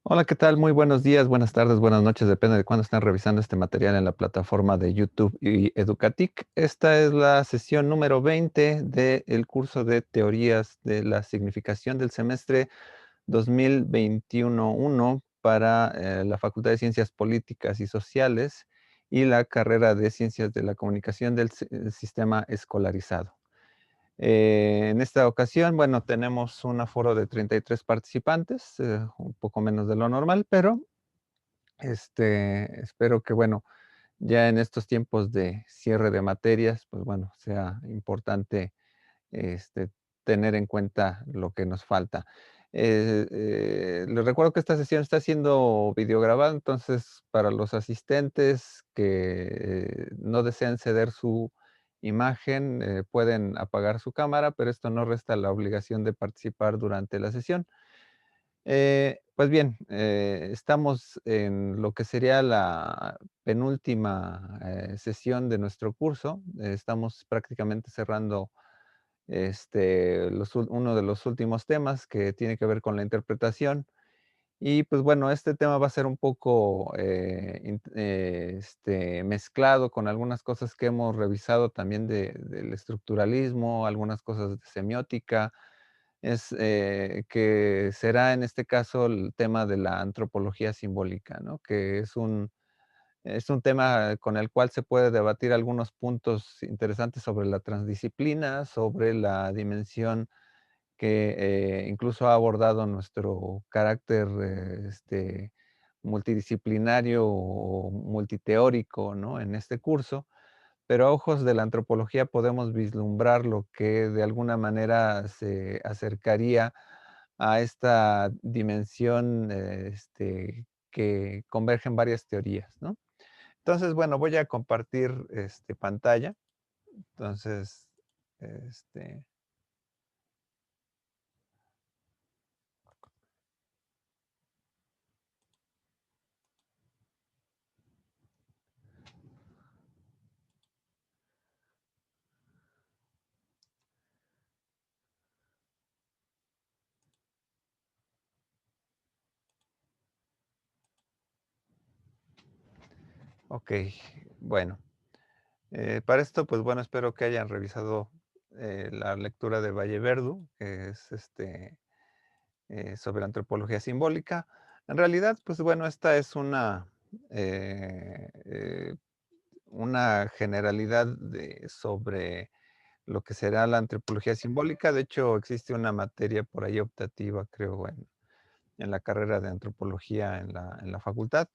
Hola, ¿qué tal? Muy buenos días, buenas tardes, buenas noches, depende de cuándo estén revisando este material en la plataforma de YouTube y Educatic. Esta es la sesión número 20 del curso de Teorías de la Significación del semestre 2021-1 para la Facultad de Ciencias Políticas y Sociales y la carrera de Ciencias de la Comunicación del Sistema Escolarizado. En esta ocasión, bueno, tenemos un aforo de 33 participantes, un poco menos de lo normal, pero espero que, bueno, ya en estos tiempos de cierre de materias, pues bueno, sea importante este, tener en cuenta lo que nos falta. Les recuerdo que esta sesión está siendo videograbada, entonces para los asistentes que no desean ceder su imagen, pueden apagar su cámara, pero esto no resta la obligación de participar durante la sesión. Pues bien, estamos en lo que sería la penúltima sesión de nuestro curso. Estamos prácticamente cerrando uno de los últimos temas que tiene que ver con la interpretación. Y pues bueno, este tema va a ser un poco mezclado con algunas cosas que hemos revisado también del estructuralismo, algunas cosas de semiótica, que será en este caso el tema de la antropología simbólica, ¿no? Que es un tema con el cual se puede debatir algunos puntos interesantes sobre la transdisciplina, sobre la dimensión que incluso ha abordado nuestro carácter multidisciplinario o multiteórico, ¿no? En este curso, pero a ojos de la antropología podemos vislumbrar lo que de alguna manera se acercaría a esta dimensión que convergen varias teorías, ¿no? Entonces, bueno, voy a compartir pantalla. Entonces, este, ok, bueno. Para esto, pues bueno, espero que hayan revisado la lectura de Valleverdu, que es sobre antropología simbólica. En realidad, pues bueno, esta es eh, eh, una generalidad sobre lo que será la antropología simbólica. De hecho, existe una materia por ahí optativa, creo, en la carrera de antropología en la facultad.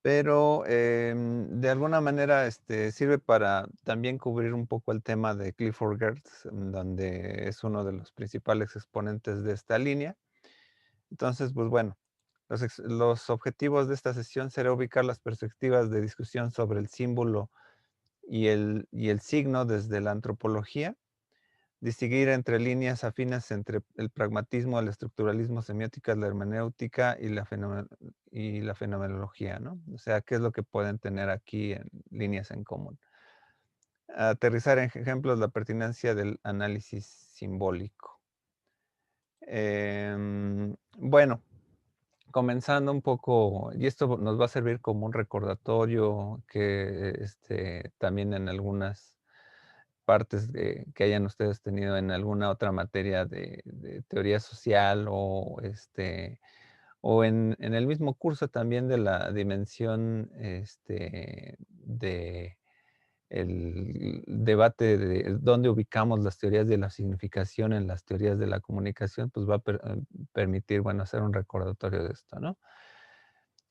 Pero, de alguna manera, sirve para también cubrir un poco el tema de Clifford Geertz, donde es uno de los principales exponentes de esta línea. Entonces, pues bueno, los objetivos de esta sesión será ubicar las perspectivas de discusión sobre el símbolo y el signo desde la antropología, distinguir entre líneas afines entre el pragmatismo, el estructuralismo, semiótica, la hermenéutica y la fenomenología, ¿no? O sea, ¿qué es lo que pueden tener aquí en líneas en común? Aterrizar en ejemplos la pertinencia del análisis simbólico. Bueno, comenzando un poco, y esto nos va a servir como un recordatorio que también en algunas partes que hayan ustedes tenido en alguna otra materia de teoría social o en el mismo curso también de la dimensión de el debate de dónde ubicamos las teorías de la significación en las teorías de la comunicación, pues va a permitir, bueno, hacer un recordatorio de esto, ¿no?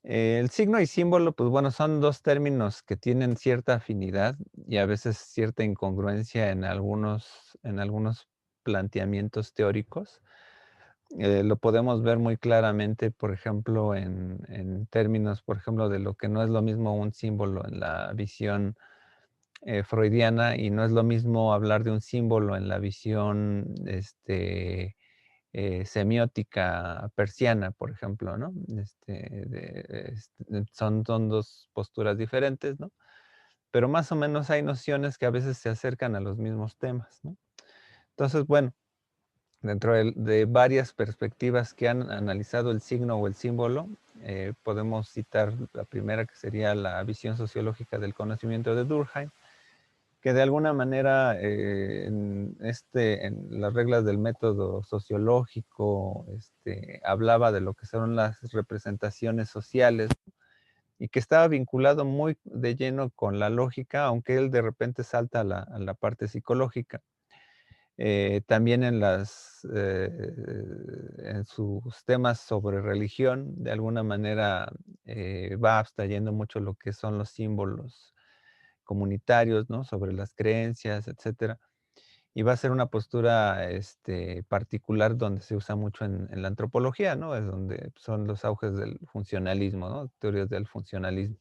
El signo y símbolo, pues bueno, son dos términos que tienen cierta afinidad y a veces cierta incongruencia en algunos planteamientos teóricos. Lo podemos ver muy claramente, por ejemplo, en términos, por ejemplo, de lo que no es lo mismo un símbolo en la visión freudiana y no es lo mismo hablar de un símbolo en la visión semiótica persiana, por ejemplo, ¿no? Son dos posturas diferentes, ¿no? Pero más o menos hay nociones que a veces se acercan a los mismos temas, ¿no? Entonces, bueno, Dentro de varias perspectivas que han analizado el signo o el símbolo, podemos citar la primera, que sería la visión sociológica del conocimiento de Durkheim, que de alguna manera en las reglas del método sociológico hablaba de lo que son las representaciones sociales y que estaba vinculado muy de lleno con la lógica, aunque él de repente salta a la parte psicológica. También en sus temas sobre religión, de alguna manera va abstrayendo mucho lo que son los símbolos comunitarios, ¿no? Sobre las creencias, etcétera. Y va a ser una postura particular donde se usa mucho en la antropología, ¿no? Es donde son los auges del funcionalismo, ¿no? Teorías del funcionalismo.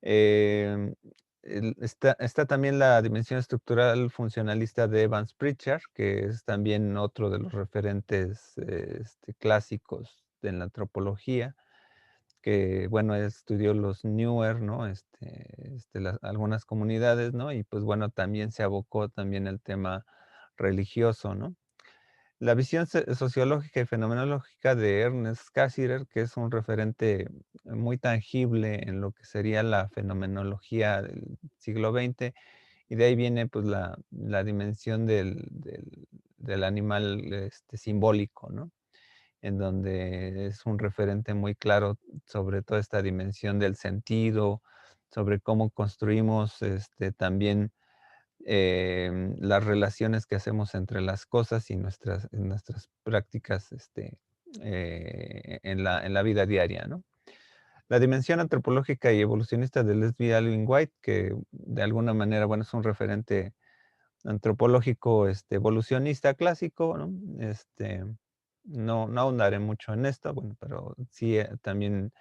Em, está también la dimensión estructural funcionalista de Evans Pritchard, que es también otro de los referentes clásicos de la antropología, que, bueno, estudió los Newer, ¿no? Algunas comunidades, ¿no? Y pues bueno, también se abocó también al tema religioso, ¿no? La visión sociológica y fenomenológica de Ernest Cassirer, que es un referente muy tangible en lo que sería la fenomenología del siglo XX, y de ahí viene pues la dimensión del animal simbólico, ¿no? En donde es un referente muy claro sobre toda esta dimensión del sentido, sobre cómo construimos también las relaciones que hacemos entre las cosas y nuestras prácticas en la vida diaria, ¿no? La dimensión antropológica y evolucionista de Leslie Alvin White, que de alguna manera, bueno, es un referente antropológico evolucionista clásico, ¿no? No ahondaré mucho en esto, bueno, pero sí también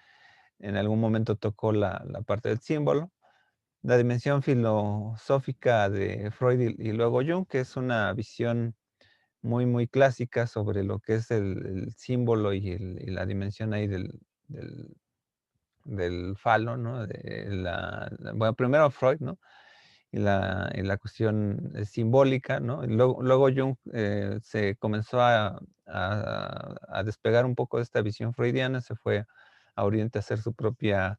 en algún momento tocó la parte del símbolo. La dimensión filosófica de Freud y luego Jung, que es una visión muy, muy clásica sobre lo que es el símbolo y la dimensión ahí del, del falo, ¿no? Bueno, primero Freud, ¿no? Y la cuestión simbólica, ¿no? Y luego Jung se comenzó a despegar un poco de esta visión freudiana, se fue a Oriente a hacer su propio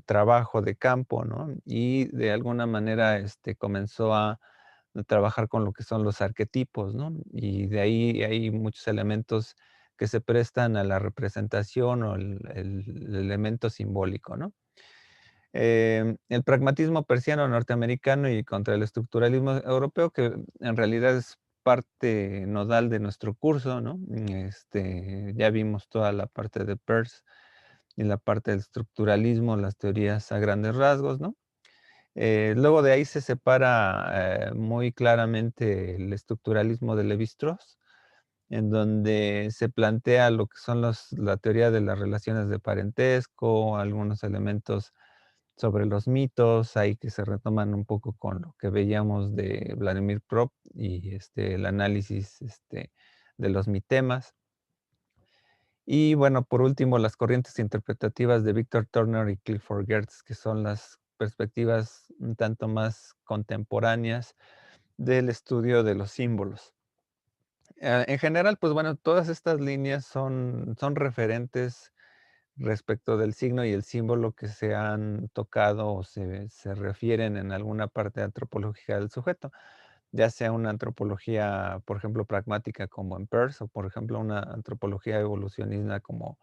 trabajo de campo, ¿no? Y de alguna manera comenzó a trabajar con lo que son los arquetipos, ¿no? Y de ahí hay muchos elementos que se prestan a la representación o el elemento simbólico, ¿no? El pragmatismo persiano norteamericano y contra el estructuralismo europeo, que en realidad es parte nodal de nuestro curso, ¿no? Ya vimos toda la parte de Peirce y la parte del estructuralismo, las teorías a grandes rasgos, ¿no? Luego de ahí se separa muy claramente el estructuralismo de Lévi-Strauss, en donde se plantea lo que son la teoría de las relaciones de parentesco, algunos elementos sobre los mitos, ahí que se retoman un poco con lo que veíamos de Vladimir Prop y el análisis de los mitemas. Y bueno, por último, las corrientes interpretativas de Victor Turner y Clifford Geertz, que son las perspectivas un tanto más contemporáneas del estudio de los símbolos. En general, pues bueno, todas estas líneas son referentes respecto del signo y el símbolo que se han tocado o se refieren en alguna parte antropológica del sujeto, ya sea una antropología, por ejemplo, pragmática como en Peirce, o por ejemplo, una antropología evolucionista como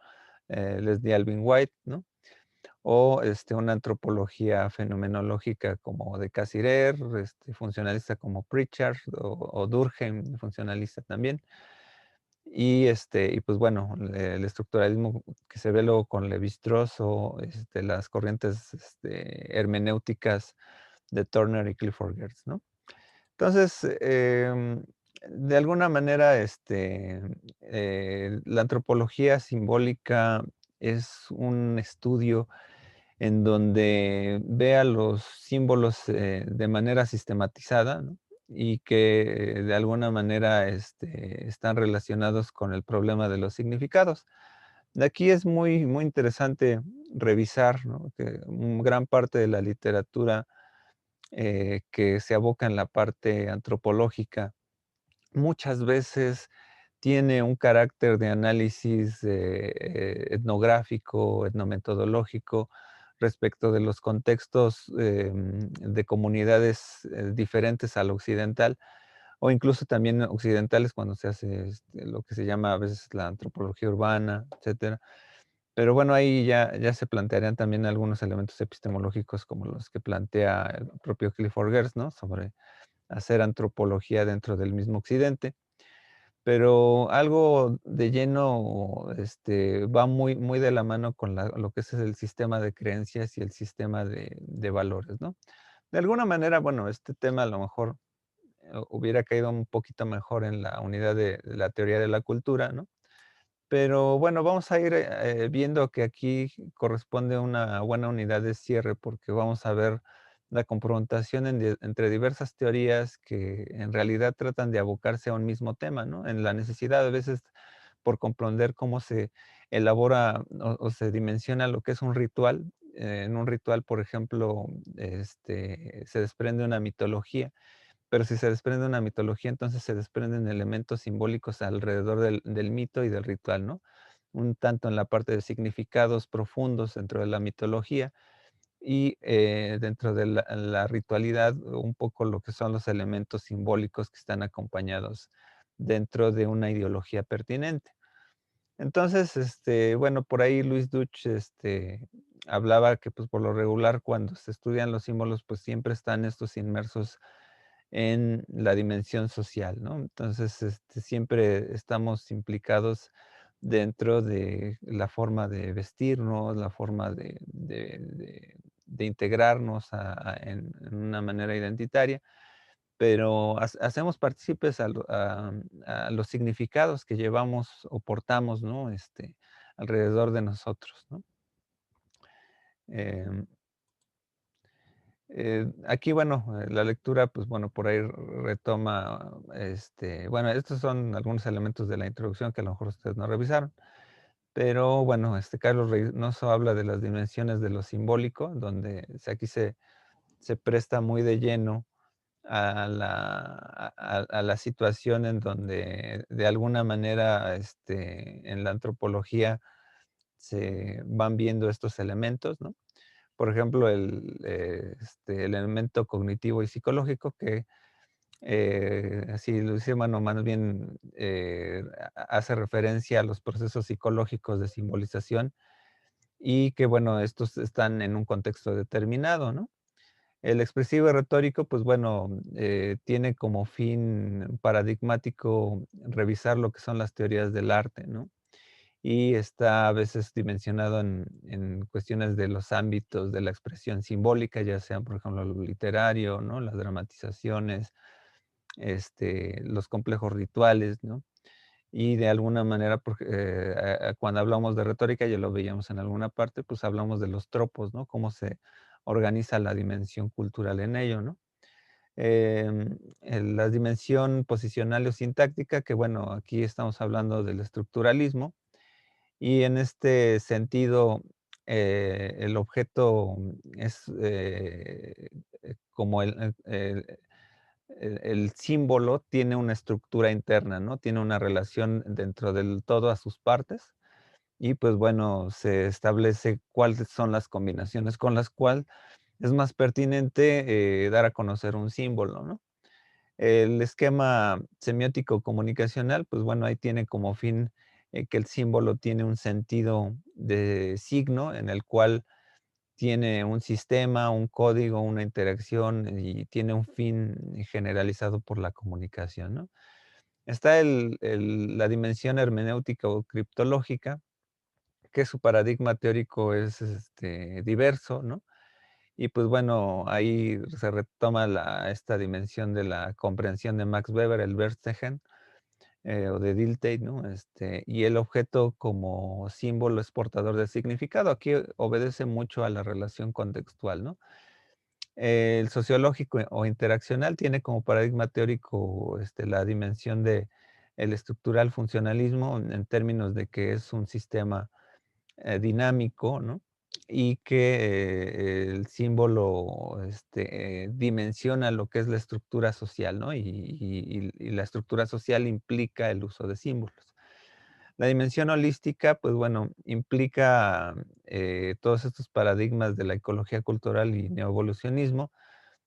Leslie Alvin White, ¿no? O una antropología fenomenológica como de Cassirer, funcionalista como Pritchard o Durkheim, funcionalista también. Y pues bueno, el estructuralismo que se ve luego con Lévi-Strauss o las corrientes hermenéuticas de Turner y Clifford Geertz, ¿no? Entonces, de alguna manera, la antropología simbólica es un estudio en donde vea los símbolos de manera sistematizada, ¿no? Y que de alguna manera están relacionados con el problema de los significados. De aquí es muy, muy interesante revisar, ¿no? Que gran parte de la literatura que se aboca en la parte antropológica muchas veces tiene un carácter de análisis, etnográfico, etnometodológico, respecto de los contextos, de comunidades, diferentes al occidental, o incluso también occidentales cuando se hace, lo que se llama a veces la antropología urbana, etcétera. Pero bueno, ahí ya se plantearían también algunos elementos epistemológicos como los que plantea el propio Clifford Geertz, ¿no? Sobre hacer antropología dentro del mismo occidente. Pero algo de lleno, va muy de la mano con lo que es el sistema de creencias y el sistema de valores, ¿no? De alguna manera, bueno, este tema a lo mejor, hubiera caído un poquito mejor en la unidad de la teoría de la cultura, ¿no? Pero bueno, vamos a ir, viendo que aquí corresponde una buena unidad de cierre, porque vamos a ver la confrontación entre diversas teorías que en realidad tratan de abocarse a un mismo tema, ¿no? En la necesidad a veces por comprender cómo se elabora o se dimensiona lo que es un ritual. En un ritual, por ejemplo, se desprende una mitología, pero si se desprende una mitología, entonces se desprenden elementos simbólicos alrededor del mito y del ritual, ¿no? Un tanto en la parte de significados profundos dentro de la mitología y, dentro de la ritualidad, un poco lo que son los elementos simbólicos que están acompañados dentro de una ideología pertinente. Entonces, bueno, por ahí Luis Duch, hablaba que, pues, por lo regular, cuando se estudian los símbolos, pues, siempre están estos inmersos en la dimensión social, ¿no? Entonces, siempre estamos implicados dentro de la forma de vestirnos, la forma de integrarnos en una manera identitaria, pero hacemos partícipes a los significados que llevamos o portamos, ¿no? Alrededor de nosotros, ¿no? Em, Aquí, bueno, la lectura, pues bueno, por ahí retoma, bueno, estos son algunos elementos de la introducción que a lo mejor ustedes no revisaron, pero bueno, Carlos Reynoso habla de las dimensiones de lo simbólico, donde aquí se presta muy de lleno a la situación en donde de alguna manera, en la antropología se van viendo estos elementos, ¿no? Por ejemplo, el elemento cognitivo y psicológico que, así lo dice, bueno, más bien, hace referencia a los procesos psicológicos de simbolización y que, bueno, estos están en un contexto determinado, ¿no? El expresivo y retórico, pues bueno, tiene como fin paradigmático revisar lo que son las teorías del arte, ¿no? Y está a veces dimensionado en cuestiones de los ámbitos de la expresión simbólica, ya sean, por ejemplo, lo literario, ¿no? Las dramatizaciones, los complejos rituales, ¿no? Y de alguna manera, cuando hablamos de retórica, ya lo veíamos en alguna parte, pues hablamos de los tropos, ¿no? Cómo se organiza la dimensión cultural en ello, ¿no? La dimensión posicional o sintáctica, que bueno, aquí estamos hablando del estructuralismo, y en este sentido, el objeto es, como el símbolo tiene una estructura interna, ¿no? Tiene una relación dentro del todo a sus partes y, pues, bueno, se establece cuáles son las combinaciones con las cual es más pertinente, dar a conocer un símbolo, ¿no? El esquema semiótico comunicacional, pues bueno, ahí tiene como fin, que el símbolo tiene un sentido de signo en el cual tiene un sistema, un código, una interacción y tiene un fin generalizado por la comunicación, ¿no? Está la dimensión hermenéutica o criptológica, que su paradigma teórico es diverso, ¿no? Y pues bueno, ahí se retoma esta dimensión de la comprensión de Max Weber, el Verstehen, o de Dilthey, ¿no? Y el objeto como símbolo es portador de significado. Aquí obedece mucho a la relación contextual, ¿no? El sociológico o interaccional tiene como paradigma teórico la dimensión de el estructural funcionalismo en términos de que es un sistema dinámico, ¿no? y que el símbolo dimensiona lo que es la estructura social, ¿no? Y la estructura social implica el uso de símbolos. La dimensión holística, pues bueno, implica todos estos paradigmas de la ecología cultural y neoevolucionismo,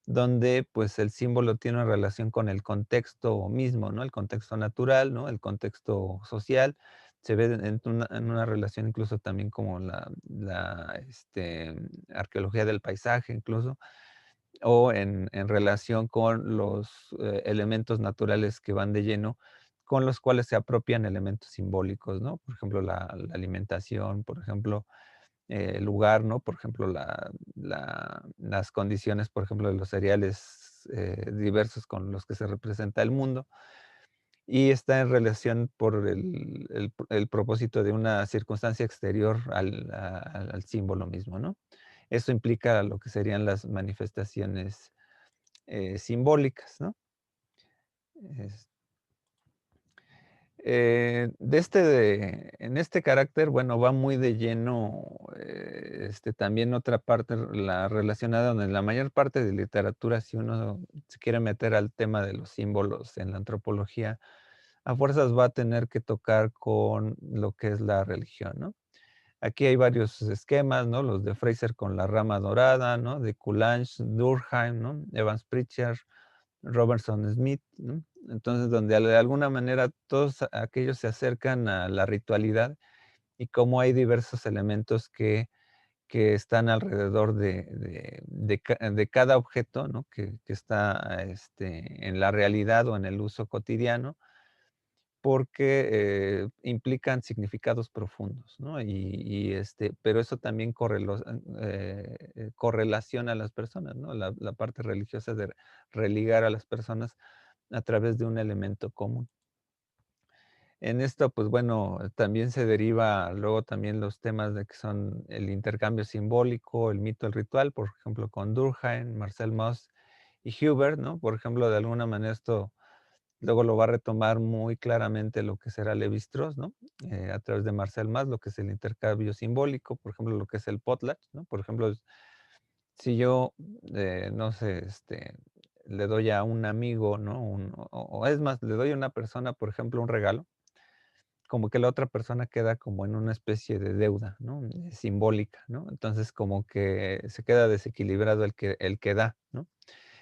donde pues el símbolo tiene una relación con el contexto mismo, ¿no? El contexto natural, ¿no? El contexto social. Se ve en una relación incluso también como la arqueología del paisaje incluso, o en relación con los elementos naturales que van de lleno, con los cuales se apropian elementos simbólicos, ¿no? Por ejemplo, la alimentación, por ejemplo, el lugar, ¿no? Por ejemplo, las condiciones, por ejemplo, de los cereales diversos con los que se representa el mundo, y está en relación por el propósito de una circunstancia exterior al símbolo mismo, ¿no? Eso implica lo que serían las manifestaciones simbólicas, ¿no? Es- en este carácter, bueno, va muy de lleno también otra parte, la relacionada, donde en la mayor parte de literatura, si uno se quiere meter al tema de los símbolos en la antropología, a fuerzas va a tener que tocar con lo que es la religión, ¿no? Aquí hay varios esquemas, ¿no? Los de Fraser con la rama dorada, ¿no? De Coulanges, Durkheim, ¿no? Evans Pritchard, Robertson Smith, ¿no? Entonces, donde de alguna manera todos aquellos se acercan a la ritualidad y cómo hay diversos elementos que están alrededor de cada objeto, ¿no? Que está en la realidad o en el uso cotidiano, porque implican significados profundos, ¿no? Pero eso también correlaciona a las personas, ¿no? La parte religiosa de religar a las personas a través de un elemento común. En esto, pues bueno, también se deriva luego también los temas de que son el intercambio simbólico, el mito, el ritual, por ejemplo, con Durkheim, Marcel Mauss y Huber, ¿no? Por ejemplo, de alguna manera esto luego lo va a retomar muy claramente lo que será Lévi-Strauss, ¿no? A través de Marcel Mauss, lo que es el intercambio simbólico, por ejemplo, lo que es el potlatch, ¿no? Por ejemplo, si yo, no sé, le doy a un amigo, ¿no? O es más, le doy a una persona, por ejemplo, un regalo, como que la otra persona queda como en una especie de deuda, ¿no? Simbólica, ¿no? Entonces, como que se queda desequilibrado el que da, ¿no?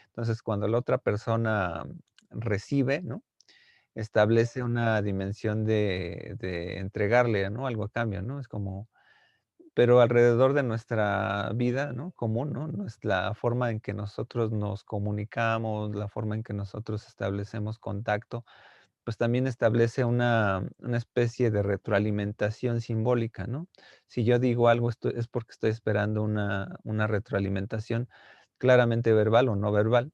Entonces, cuando la otra persona recibe, ¿no? Establece una dimensión de entregarle, ¿no? Algo a cambio, ¿no? Es como, pero alrededor de nuestra vida, ¿no? Común, ¿no? La forma en que nosotros nos comunicamos, la forma en que nosotros establecemos contacto, pues también establece una especie de retroalimentación simbólica, ¿no? Si yo digo algo, es porque estoy esperando una retroalimentación claramente verbal o no verbal.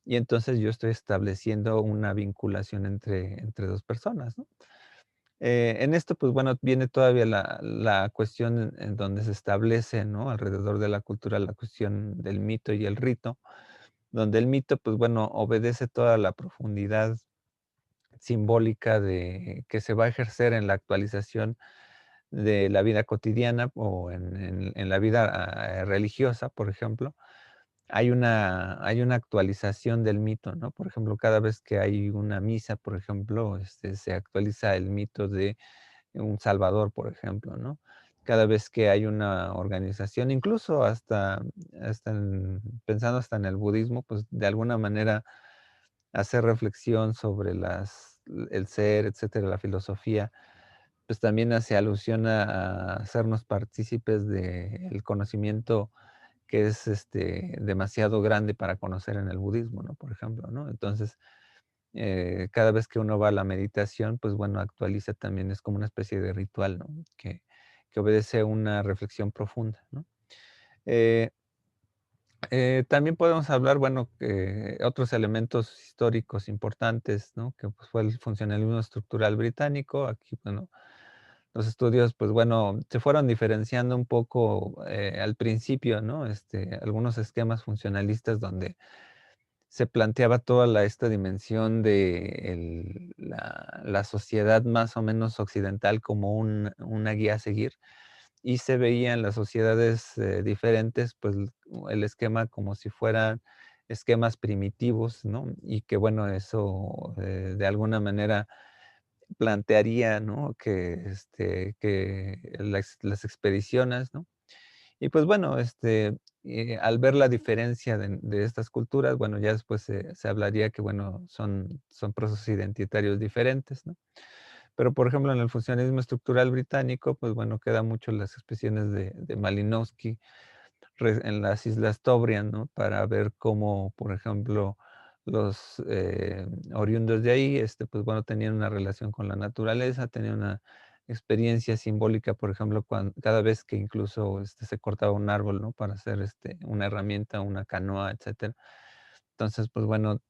Y entonces yo estoy estableciendo una vinculación entre dos personas, ¿no? En esto, pues bueno, viene todavía la cuestión en donde se establece, ¿no? Alrededor de la cultura, la cuestión del mito y el rito, donde el mito, pues bueno, obedece toda la profundidad simbólica que se va a ejercer en la actualización de la vida cotidiana o en la vida religiosa, por ejemplo. Hay una actualización del mito, ¿no? Por ejemplo, cada vez que hay una misa, por ejemplo, se actualiza el mito de un salvador, por ejemplo, ¿no? Cada vez que hay una organización, incluso pensando hasta en el budismo, pues de alguna manera hacer reflexión sobre el ser, etcétera, la filosofía, pues también hace alusión a hacernos partícipes del conocimiento que es demasiado grande para conocer en el budismo, ¿no? Por ejemplo, ¿no? Entonces, cada vez que uno va a la meditación, pues bueno, actualiza también, es como una especie de ritual, ¿no? Que obedece a una reflexión profunda, ¿no? Eh, también podemos hablar, bueno, que otros elementos históricos importantes, ¿no? Que pues, fue el funcionalismo estructural británico. Aquí, bueno, los estudios, pues bueno, se fueron diferenciando un poco al principio, ¿no? Algunos esquemas funcionalistas donde se planteaba toda esta dimensión de la sociedad más o menos occidental como una guía a seguir. y se veía en las sociedades diferentes, pues el esquema como si fueran esquemas primitivos, ¿no? Y que bueno, eso de alguna manera plantearía, ¿no? Que las expediciones, ¿no? Y pues bueno, al ver la diferencia de estas culturas, bueno, ya después se hablaría que, bueno, son procesos identitarios diferentes, ¿no? Pero, por ejemplo, en el funcionalismo estructural británico, pues bueno, queda mucho las expresiones de Malinowski en las Islas Tobrias, ¿no? Para ver cómo, por ejemplo, los oriundos de ahí, pues bueno, tenían una relación con la naturaleza, tenían una experiencia simbólica, por ejemplo, cada vez que incluso se cortaba un árbol, ¿no? Para hacer una herramienta, una canoa, etcétera. Entonces, pues bueno,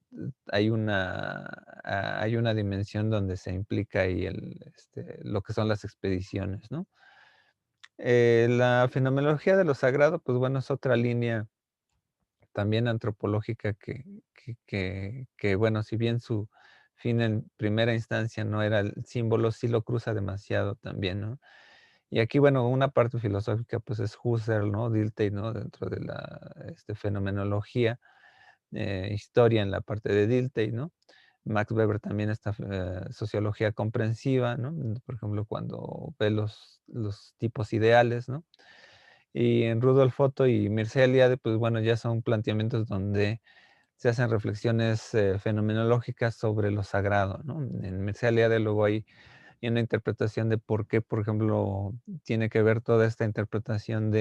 hay una dimensión donde se implica ahí lo que son las expediciones, ¿no? La fenomenología de lo sagrado, pues bueno, es otra línea también antropológica que, bueno, si bien su fin en primera instancia no era el símbolo, sí lo cruza demasiado también, ¿no? Y aquí, bueno, una parte filosófica, pues es Husserl, ¿no? Dilthey, ¿no? Dentro de la fenomenología, historia en la parte de Dilthey, ¿no? Max Weber también esta sociología comprensiva, ¿no? Por ejemplo, cuando ve los tipos ideales, ¿no? Y en Rudolf Otto y Mircea Eliade, pues bueno, ya son planteamientos donde se hacen reflexiones fenomenológicas sobre lo sagrado, ¿no? En Mircea Eliade luego hay una interpretación de por qué, por ejemplo, tiene que ver toda esta interpretación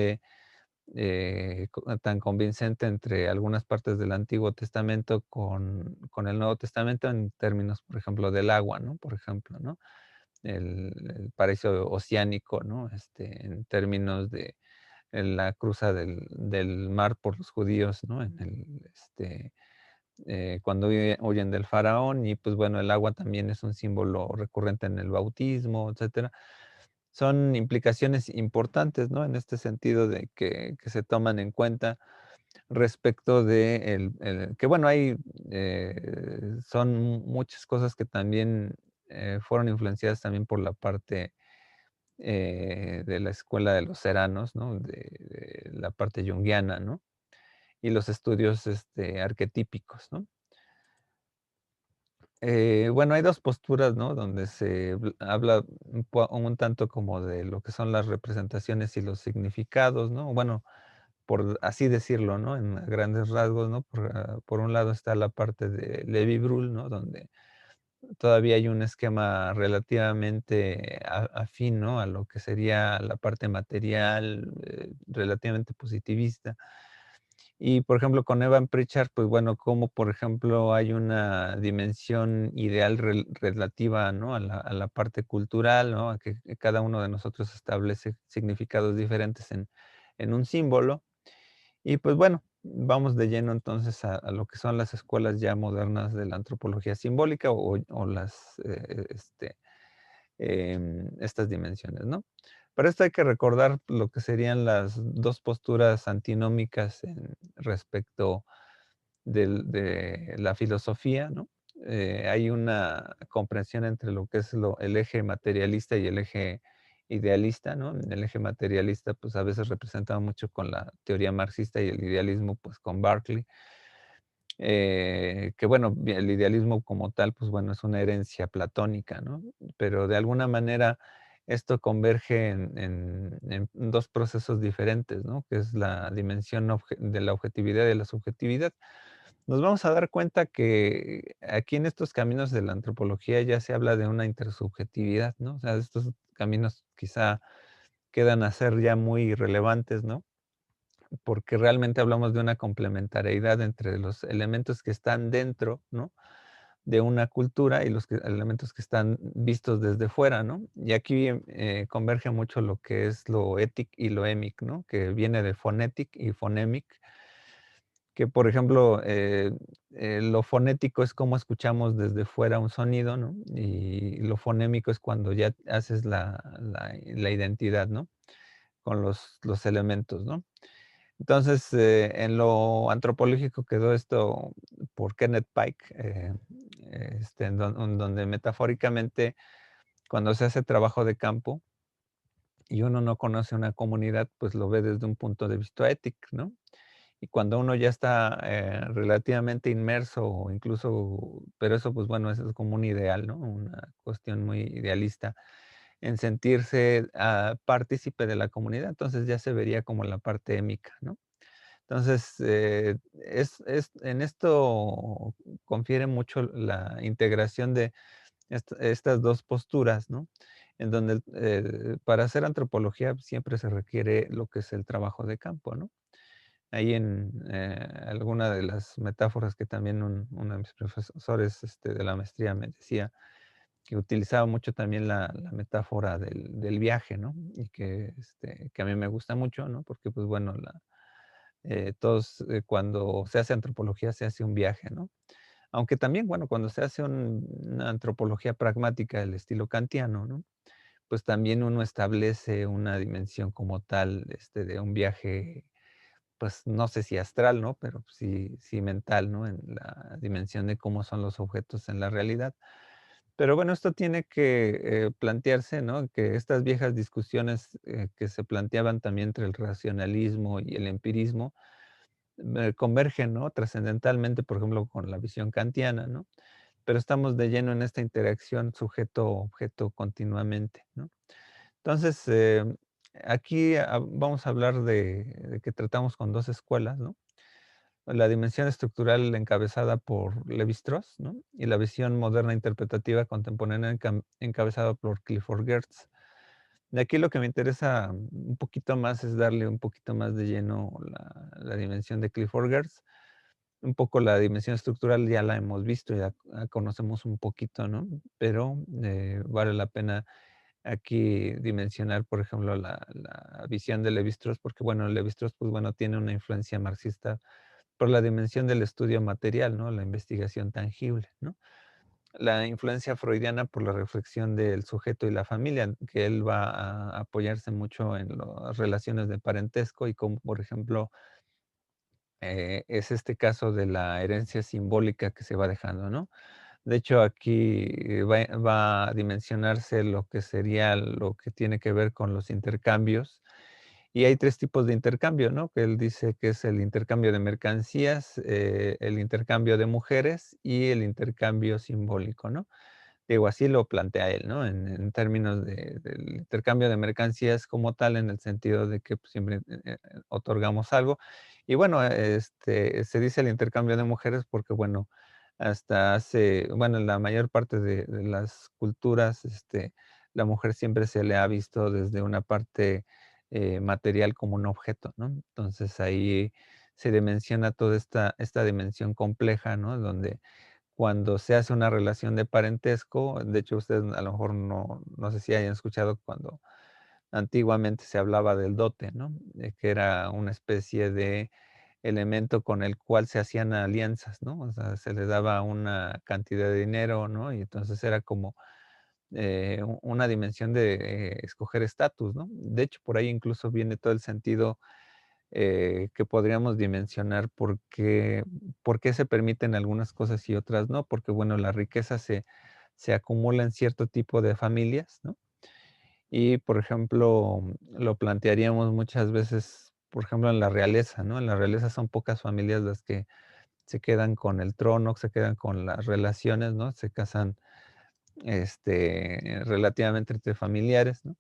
tan convincente entre algunas partes del Antiguo Testamento con el Nuevo Testamento en términos, por ejemplo, del agua, ¿no? Por ejemplo, ¿no? El paraíso oceánico, ¿no? En términos de la cruza del mar por los judíos, ¿no? Cuando huyen del faraón y pues bueno, el agua también es un símbolo recurrente en el bautismo, etcétera. Son implicaciones importantes, ¿no? En este sentido de que se toman en cuenta respecto de que bueno, son muchas cosas que también fueron influenciadas también por la parte de la escuela de los seranos, ¿no? De la parte junguiana, ¿no? Y los estudios arquetípicos, ¿no? Bueno, hay dos posturas, ¿no? Donde habla un tanto como de lo que son las representaciones y los significados, ¿no? Bueno, por así decirlo, ¿no? En grandes rasgos, ¿no? Por un lado está la parte de Levi-Bruhl, ¿no? Donde todavía hay un esquema relativamente afín, ¿no? A lo que sería la parte material, relativamente positivista. Y, por ejemplo, con Evan Pritchard, pues bueno, como por ejemplo hay una dimensión ideal relativa, ¿no? A la parte cultural, ¿no? A que cada uno de nosotros establece significados diferentes en un símbolo. Y pues bueno, vamos de lleno entonces a lo que son las escuelas ya modernas de la antropología simbólica o estas dimensiones, ¿no? Para esto hay que recordar lo que serían las dos posturas antinómicas respecto de la filosofía, ¿no? Hay una comprensión entre lo que es el eje materialista y el eje idealista, ¿no? El eje materialista, pues a veces representado mucho con la teoría marxista y el idealismo, pues con Berkeley. Que bueno, el idealismo como tal, pues bueno, es una herencia platónica, ¿no? Pero de alguna manera esto converge en dos procesos diferentes, ¿no? Que es la dimensión de la objetividad y de la subjetividad. Nos vamos a dar cuenta que aquí en estos caminos de la antropología ya se habla de una intersubjetividad, ¿no? O sea, estos caminos quizá quedan a ser ya muy irrelevantes, ¿no? Porque realmente hablamos de una complementariedad entre los elementos que están dentro, ¿no? De una cultura y los elementos que están vistos desde fuera, ¿no? Y aquí converge mucho lo que es lo étic y lo émic, ¿no? Que viene de phonetic y phonemic, que por ejemplo, lo fonético es como escuchamos desde fuera un sonido, ¿no? Y lo fonémico es cuando ya haces la identidad, ¿no? Con los elementos, ¿no? Entonces, en lo antropológico quedó esto por Kenneth Pike, en donde metafóricamente, cuando se hace trabajo de campo, y uno no conoce una comunidad, pues lo ve desde un punto de vista ético, ¿no? Y cuando uno ya está, relativamente inmerso o incluso pero eso, pues, bueno, eso es como un ideal, ¿no? Una cuestión muy idealista en sentirse, partícipe de la comunidad, entonces ya se vería como la parte émica, ¿no? Entonces, es en esto confiere mucho la integración de estas 2 posturas, ¿no? En donde, para hacer antropología siempre se requiere lo que es el trabajo de campo, ¿no? Ahí en, alguna de las metáforas que también uno de mis profesores, de la maestría me decía, que utilizaba mucho también la metáfora del viaje, ¿no? Y que a mí me gusta mucho, ¿no? Porque, pues, bueno, todos, cuando se hace antropología, se hace un viaje, ¿no? Aunque también, bueno, cuando se hace una antropología pragmática del estilo kantiano, ¿no? Pues también uno establece una dimensión como tal, de un viaje, pues no sé si astral, ¿no? Pero sí mental, ¿no? En la dimensión de cómo son los objetos en la realidad. Pero bueno, esto tiene que plantearse, ¿no? Que estas viejas discusiones que se planteaban también entre el racionalismo y el empirismo, convergen, ¿no? Trascendentalmente, por ejemplo, con la visión kantiana, ¿no? Pero estamos de lleno en esta interacción sujeto-objeto continuamente, ¿no? Entonces, aquí vamos a hablar de que tratamos con 2 escuelas, ¿no? La dimensión estructural encabezada por Lévi-Strauss, ¿no? Y la visión moderna interpretativa contemporánea encabezada por Clifford Geertz. De aquí lo que me interesa un poquito más es darle un poquito más de lleno la dimensión de Clifford Geertz. Un poco la dimensión estructural ya la hemos visto, ya conocemos un poquito, ¿no? Pero vale la pena aquí dimensionar, por ejemplo, la visión de Lévi-Strauss, porque bueno, Lévi-Strauss, pues bueno, tiene una influencia marxista por la dimensión del estudio material, ¿no? La investigación tangible, ¿no? La influencia freudiana por la reflexión del sujeto y la familia, que él va a apoyarse mucho en las relaciones de parentesco y como, por ejemplo, es este caso de la herencia simbólica que se va dejando, ¿no? De hecho, aquí va a dimensionarse lo que sería lo que tiene que ver con los intercambios. Y hay 3 tipos de intercambio, ¿no? Que él dice que es el intercambio de mercancías, el intercambio de mujeres y el intercambio simbólico, ¿no? Digo, así lo plantea él, ¿no? En términos del intercambio de mercancías como tal, en el sentido de que, pues, siempre, otorgamos algo. Y bueno, se dice el intercambio de mujeres porque, bueno, hasta hace bueno, en la mayor parte de las culturas, la mujer siempre se le ha visto desde una parte, material como un objeto, ¿no? Entonces, ahí se dimensiona toda esta dimensión compleja, ¿no? Donde cuando se hace una relación de parentesco, de hecho, ustedes a lo mejor no sé si hayan escuchado cuando antiguamente se hablaba del dote, ¿no? Que era una especie de elemento con el cual se hacían alianzas, ¿no? O sea, se le daba una cantidad de dinero, ¿no? Y entonces era como, una dimensión de, escoger estatus, ¿no? De hecho, por ahí incluso viene todo el sentido que podríamos dimensionar por qué se permiten algunas cosas y otras no, porque bueno, la riqueza se acumula en cierto tipo de familias, ¿no? Y, por ejemplo, lo plantearíamos muchas veces, por ejemplo, en la realeza, ¿no? En la realeza son pocas familias las que se quedan con el trono, se quedan con las relaciones, ¿no? Se casan, relativamente entre familiares, ¿no?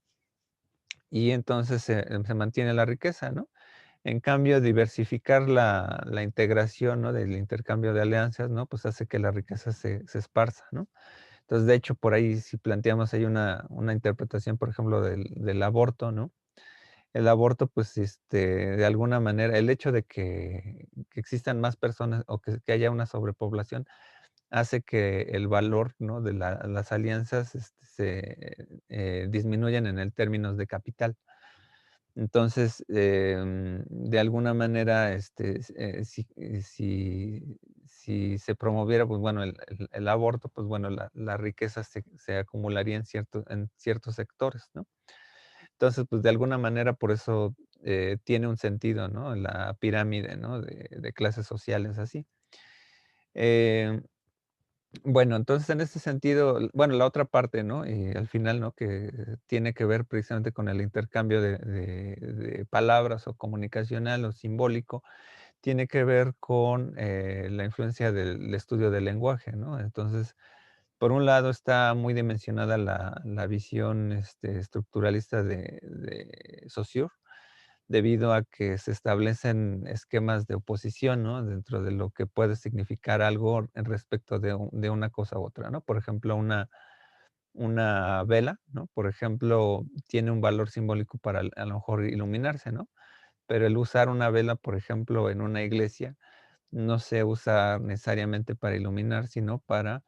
Y entonces se mantiene la riqueza, ¿no? En cambio, diversificar la integración, ¿no? Del intercambio de alianzas, ¿no? Pues hace que la riqueza se esparza, ¿no? Entonces, de hecho, por ahí, si planteamos ahí una interpretación, por ejemplo, del aborto, ¿no? El aborto, pues, de alguna manera, el hecho de que existan más personas o que haya una sobrepoblación, hace que el valor, ¿no? De las alianzas, disminuyan en el términos de capital. Entonces, de alguna manera, si se promoviera, pues bueno, el aborto, pues bueno, la riqueza se acumularía en ciertos sectores, ¿no? Entonces, pues de alguna manera por eso tiene un sentido, ¿no? La pirámide, ¿no? De clases sociales así. Bueno, entonces, en ese sentido, bueno, la otra parte, ¿no? Y al final, ¿no? Que tiene que ver precisamente con el intercambio de palabras o comunicacional o simbólico, tiene que ver con, la influencia del estudio del lenguaje, ¿no? Entonces, por un lado está muy dimensionada la visión, estructuralista de Saussure, debido a que se establecen esquemas de oposición, ¿no? Dentro de lo que puede significar algo en respecto de una cosa u otra, ¿no? Por ejemplo, una vela, ¿no? Por ejemplo, tiene un valor simbólico para a lo mejor iluminarse, ¿no? Pero el usar una vela, por ejemplo, en una iglesia, no se usa necesariamente para iluminar, sino para,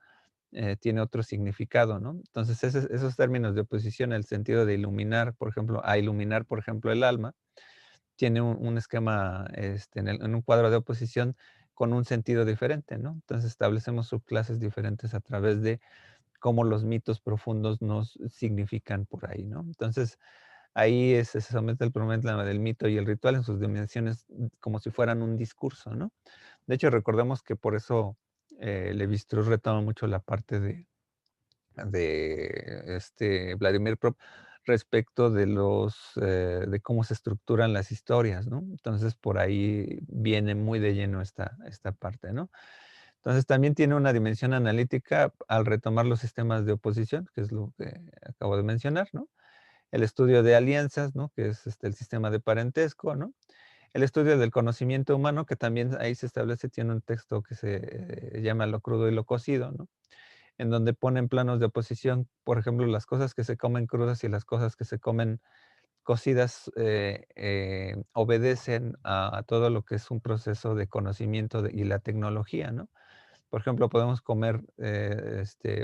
tiene otro significado, ¿no? Entonces, esos términos de oposición, el sentido de iluminar, por ejemplo, a iluminar, por ejemplo, el alma, tiene un esquema, en un cuadro de oposición con un sentido diferente, ¿no? Entonces establecemos subclases diferentes a través de cómo los mitos profundos nos significan por ahí, ¿no? Entonces, ahí se somete el problema del mito y el ritual en sus dimensiones como si fueran un discurso, ¿no? De hecho, recordemos que por eso Levi-Strauss retoma mucho la parte de Vladimir Prop respecto de cómo se estructuran las historias, ¿no? Entonces, por ahí viene muy de lleno esta parte, ¿no? Entonces, también tiene una dimensión analítica al retomar los sistemas de oposición, que es lo que acabo de mencionar, ¿no? El estudio de alianzas, ¿no? Que es, el sistema de parentesco, ¿no? El estudio del conocimiento humano, que también ahí se establece, tiene un texto que se, llama Lo crudo y lo cocido, ¿no? En donde ponen planos de oposición, por ejemplo, las cosas que se comen crudas y las cosas que se comen cocidas, obedecen a todo lo que es un proceso de conocimiento y la tecnología, ¿no? Por ejemplo, podemos comer,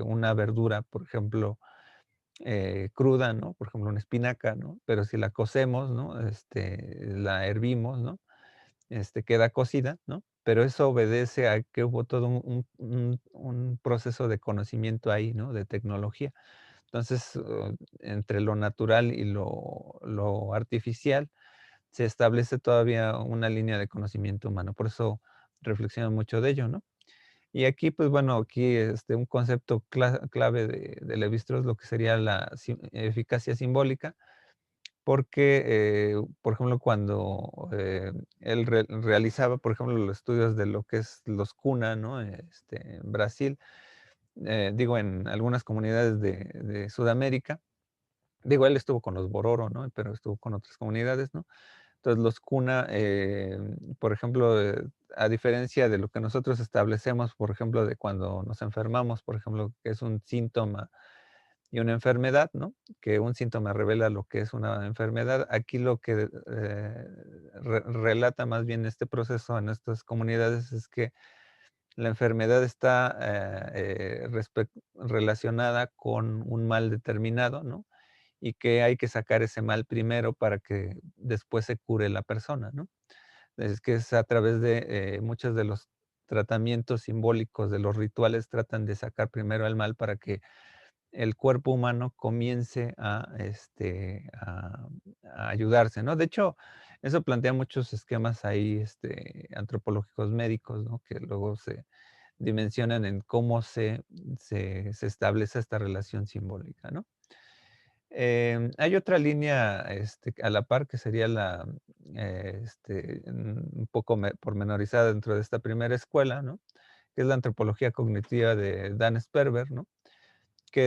una verdura, por ejemplo, cruda, ¿no? Por ejemplo, una espinaca, ¿no? Pero si la cocemos, ¿no? La hervimos, ¿no? Queda cocida, ¿no? Pero eso obedece a que hubo todo un proceso de conocimiento ahí, ¿no? De tecnología. Entonces, entre lo natural y lo artificial, se establece todavía una línea de conocimiento humano. Por eso reflexiono mucho de ello, ¿no? Y aquí, pues bueno, aquí un concepto clave de Levi-Strauss, lo que sería la eficacia simbólica, porque, por ejemplo, cuando él realizaba, por ejemplo, los estudios de lo que es los cuna, ¿no? En Brasil, digo, en algunas comunidades de Sudamérica, digo, él estuvo con los Bororo, ¿no? Pero estuvo con otras comunidades, ¿no? Entonces, los cuna, por ejemplo, a diferencia de lo que nosotros establecemos, por ejemplo, de cuando nos enfermamos, por ejemplo, que es un síntoma y una enfermedad, ¿no? Que un síntoma revela lo que es una enfermedad. Aquí lo que relata más bien este proceso en estas comunidades es que la enfermedad está relacionada con un mal determinado, ¿no? Y que hay que sacar ese mal primero para que después se cure la persona, ¿no? Es que es a través de muchos de los tratamientos simbólicos de los rituales tratan de sacar primero el mal para que el cuerpo humano comience a ayudarse, ¿no? De hecho, eso plantea muchos esquemas ahí, antropológicos médicos, ¿no? Que luego se dimensionan en cómo se establece esta relación simbólica, ¿no? Hay otra línea, a la par que sería un poco pormenorizada dentro de esta primera escuela, ¿no? Que es la antropología cognitiva de Dan Sperber, ¿no?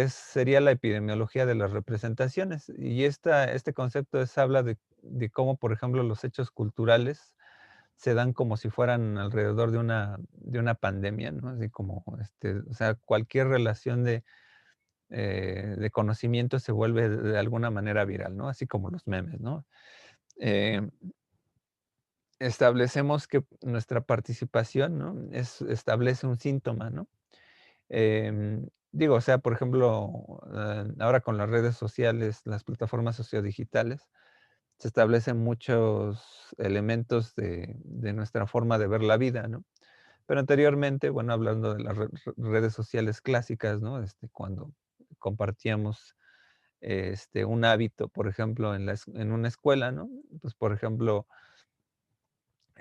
Sería la epidemiología de las representaciones. Y este concepto habla de cómo, por ejemplo, los hechos culturales se dan como si fueran alrededor de una pandemia, ¿no? Así como, o sea, cualquier relación de conocimiento se vuelve de alguna manera viral, ¿no? Así como los memes, ¿no? Eh, Establecemos que nuestra participación, ¿no? Establece un síntoma, ¿no? Digo, o sea, por ejemplo, ahora con las redes sociales, las plataformas sociodigitales, se establecen muchos elementos de nuestra forma de ver la vida, ¿no? Pero anteriormente, bueno, hablando de las redes sociales clásicas, ¿no? Cuando compartíamos un hábito, por ejemplo, en una escuela, ¿no? Pues, por ejemplo,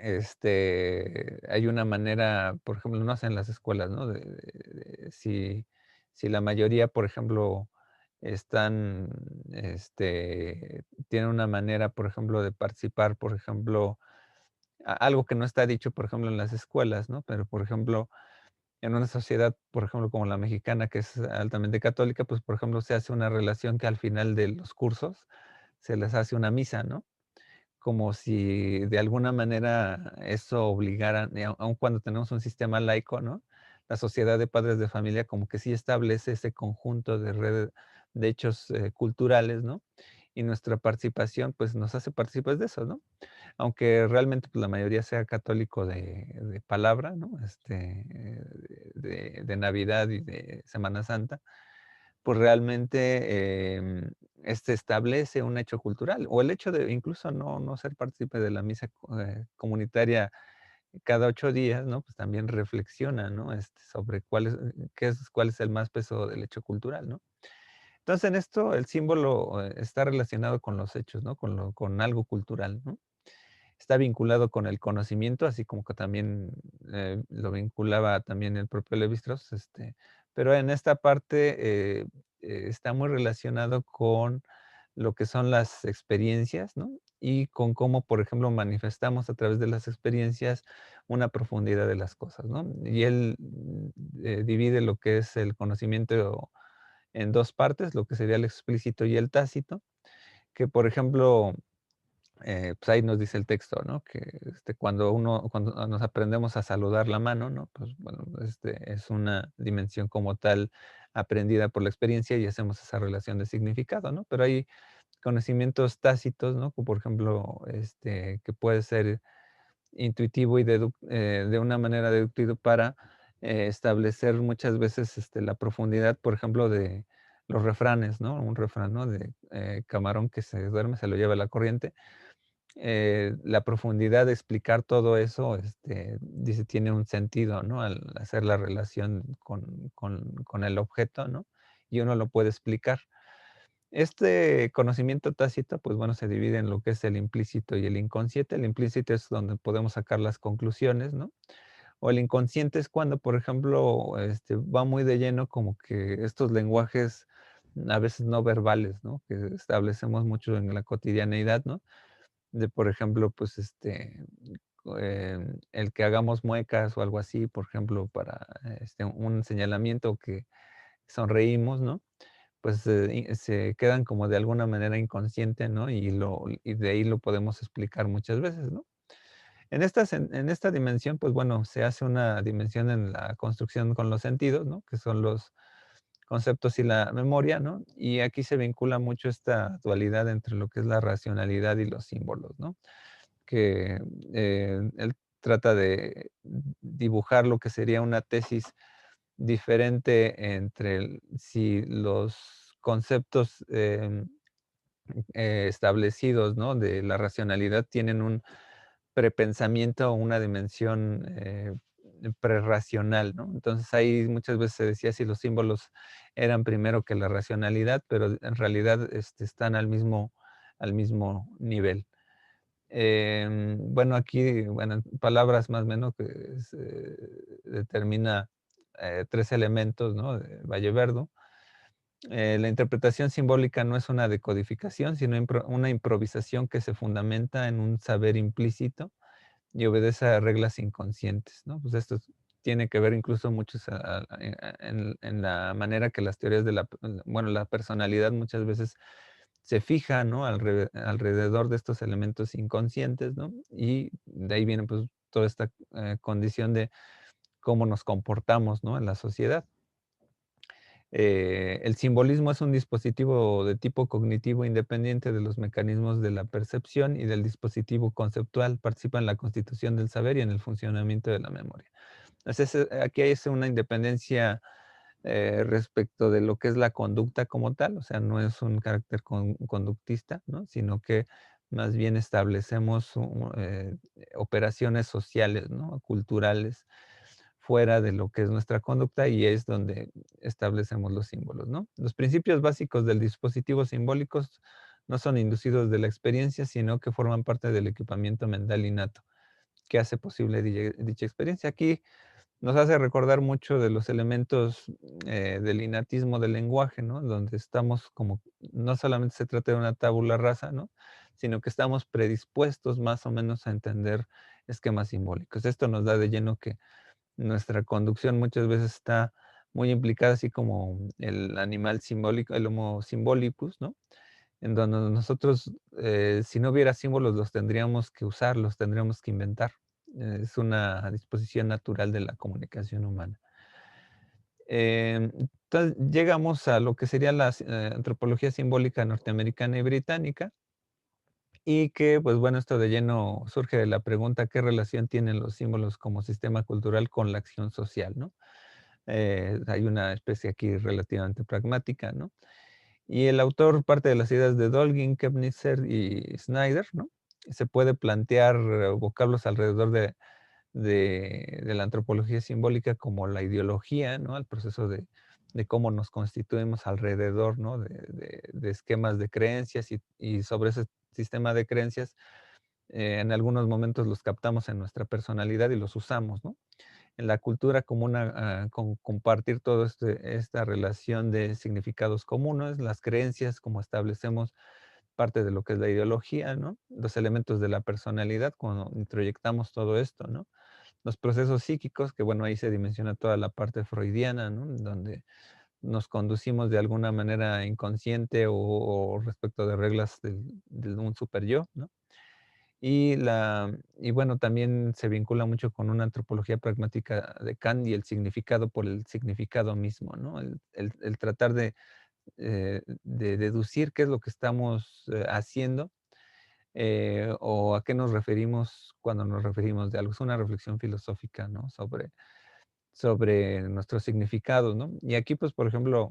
hay una manera, por ejemplo, no sé, en las escuelas, ¿no? Si la mayoría, por ejemplo, están, tienen una manera, por ejemplo, de participar, por ejemplo, algo que no está dicho, por ejemplo, en las escuelas, ¿no? Pero, por ejemplo, en una sociedad, por ejemplo, como la mexicana, que es altamente católica, pues, por ejemplo, se hace una relación que al final de los cursos se les hace una misa, ¿no? Como si de alguna manera eso obligara, y aun cuando tenemos un sistema laico, ¿no? La sociedad de padres de familia como que sí establece ese conjunto de red de hechos, culturales, ¿no? Y nuestra participación, pues, nos hace partícipes de eso, ¿no? Aunque realmente, pues, la mayoría sea católico de palabra, ¿no? De Navidad y de Semana Santa, pues realmente, establece un hecho cultural, o el hecho de incluso no ser partícipe de la misa comunitaria cada 8 días, ¿no? Pues también reflexiona, ¿no? Sobre cuál es el más peso del hecho cultural, ¿no? Entonces, en esto el símbolo, está relacionado con los hechos, ¿no? Con algo cultural, ¿no? Está vinculado con el conocimiento, así como que también, lo vinculaba también el propio Lévi-Strauss, pero en esta parte, está muy relacionado con lo que son las experiencias, ¿no? Y con cómo, por ejemplo, manifestamos a través de las experiencias una profundidad de las cosas, ¿no? Y él, divide lo que es el conocimiento en 2 partes, lo que sería el explícito y el tácito, que, por ejemplo, pues ahí nos dice el texto, ¿no? Que cuando nos aprendemos a saludar la mano, ¿no? Pues bueno, es una dimensión como tal aprendida por la experiencia y hacemos esa relación de significado, ¿no? Pero hay conocimientos tácitos, ¿no? Como por ejemplo, que puede ser intuitivo y de una manera deductivo para establecer muchas veces la profundidad, por ejemplo, de los refranes, ¿no? Un refrán, ¿no? De camarón que se duerme, se lo lleva la corriente, la profundidad de explicar todo eso, dice, tiene un sentido, ¿no? Al hacer la relación con el objeto, ¿no? Y uno lo puede explicar. Este conocimiento tácito, pues bueno, se divide en lo que es el implícito y el inconsciente. El implícito es donde podemos sacar las conclusiones, ¿no? O el inconsciente es cuando, por ejemplo, va muy de lleno como que estos lenguajes a veces no verbales, ¿no? Que establecemos mucho en la cotidianeidad, ¿no? De, por ejemplo, pues, el que hagamos muecas o algo así, por ejemplo, para, un señalamiento que sonreímos, ¿no? Pues, se quedan como de alguna manera inconsciente, ¿no? Y de ahí lo podemos explicar muchas veces, ¿no? En esta dimensión, pues, bueno, se hace una dimensión en la construcción con los sentidos, ¿no? Que son los conceptos y la memoria, ¿no? Y aquí se vincula mucho esta dualidad entre lo que es la racionalidad y los símbolos, ¿no? Que, él trata de dibujar lo que sería una tesis diferente entre si los conceptos establecidos, ¿no? De la racionalidad tienen un prepensamiento o una dimensión prerracional, ¿no? Entonces ahí muchas veces se decía si los símbolos eran primero que la racionalidad, pero en realidad están al mismo nivel. Bueno, aquí, bueno, en palabras más o menos que determina 3 elementos, ¿no? De Valleverdo. La interpretación simbólica no es una decodificación, sino una improvisación que se fundamenta en un saber implícito y obedece a reglas inconscientes, ¿no? Pues esto tiene que ver incluso mucho en la manera que las teorías bueno, la personalidad muchas veces se fija, ¿no? Alrededor de estos elementos inconscientes, ¿no? Y de ahí viene pues toda esta condición de cómo nos comportamos, ¿no? En la sociedad. El simbolismo es un dispositivo de tipo cognitivo independiente de los mecanismos de la percepción y del dispositivo conceptual. Participa en la constitución del saber y en el funcionamiento de la memoria. Entonces, aquí hay una independencia respecto de lo que es la conducta como tal, o sea, no es un carácter conductista, ¿no? Sino que más bien establecemos operaciones sociales, ¿no? Culturales fuera de lo que es nuestra conducta y es donde establecemos los símbolos, ¿no? Los principios básicos del dispositivo simbólicos no son inducidos de la experiencia, sino que forman parte del equipamiento mental innato, que hace posible dicha experiencia. Aquí nos hace recordar mucho de los elementos, del innatismo del lenguaje, ¿no? Donde estamos como no solamente se trata de una tabula rasa, ¿no? Sino que estamos predispuestos más o menos a entender esquemas simbólicos. Esto nos da de lleno que nuestra conducción muchas veces está muy implicada, así como el animal simbólico, el Homo symbolicus, ¿no? En donde nosotros, si no hubiera símbolos, los tendríamos que usar, los tendríamos que inventar. Es una disposición natural de la comunicación humana. Entonces, llegamos a lo que sería la antropología simbólica norteamericana y británica, y que, pues bueno, esto de lleno surge de la pregunta, ¿qué relación tienen los símbolos como sistema cultural con la acción social, ¿no? Hay una especie aquí relativamente pragmática, ¿no? Y el autor parte de las ideas de Dolgin, Kepnitzer y Snyder, ¿no? Se puede plantear vocablos alrededor de la antropología simbólica como la ideología, ¿no? El proceso de cómo nos constituimos alrededor, ¿no? De esquemas de creencias y sobre ese sistema de creencias, en algunos momentos los captamos en nuestra personalidad y los usamos, ¿no? En la cultura como compartir todo esta relación de significados comunes, las creencias, como establecemos parte de lo que es la ideología, ¿no? Los elementos de la personalidad, cuando introyectamos todo esto, ¿no? Los procesos psíquicos, que bueno, ahí se dimensiona toda la parte freudiana, ¿no? Donde nos conducimos de alguna manera inconsciente o respecto de reglas de un super yo, ¿no? Y bueno, también se vincula mucho con una antropología pragmática de Kant y el significado por el significado mismo, ¿no? El tratar de deducir qué es lo que estamos haciendo, o a qué nos referimos cuando nos referimos de algo. Es una reflexión filosófica, ¿no? Sobre nuestros significados, ¿no? Y aquí, pues, por ejemplo,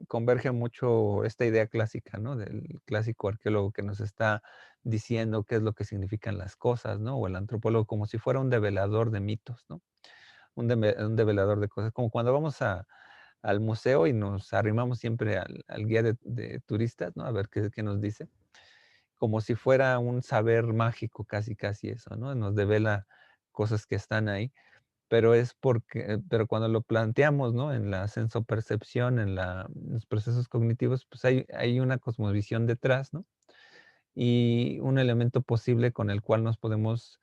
converge mucho esta idea clásica, ¿no? Del clásico arqueólogo que nos está diciendo qué es lo que significan las cosas, ¿no? O el antropólogo como si fuera un develador de mitos, ¿no? Un develador de cosas, como cuando vamos al museo y nos arrimamos siempre al guía de turistas, ¿no? A ver qué nos dice, como si fuera un saber mágico, casi, casi eso, ¿no? Nos devela cosas que están ahí, pero cuando lo planteamos, ¿no? En la sensopercepción, en los procesos cognitivos, pues hay una cosmovisión detrás, ¿no? Y un elemento posible con el cual nos podemos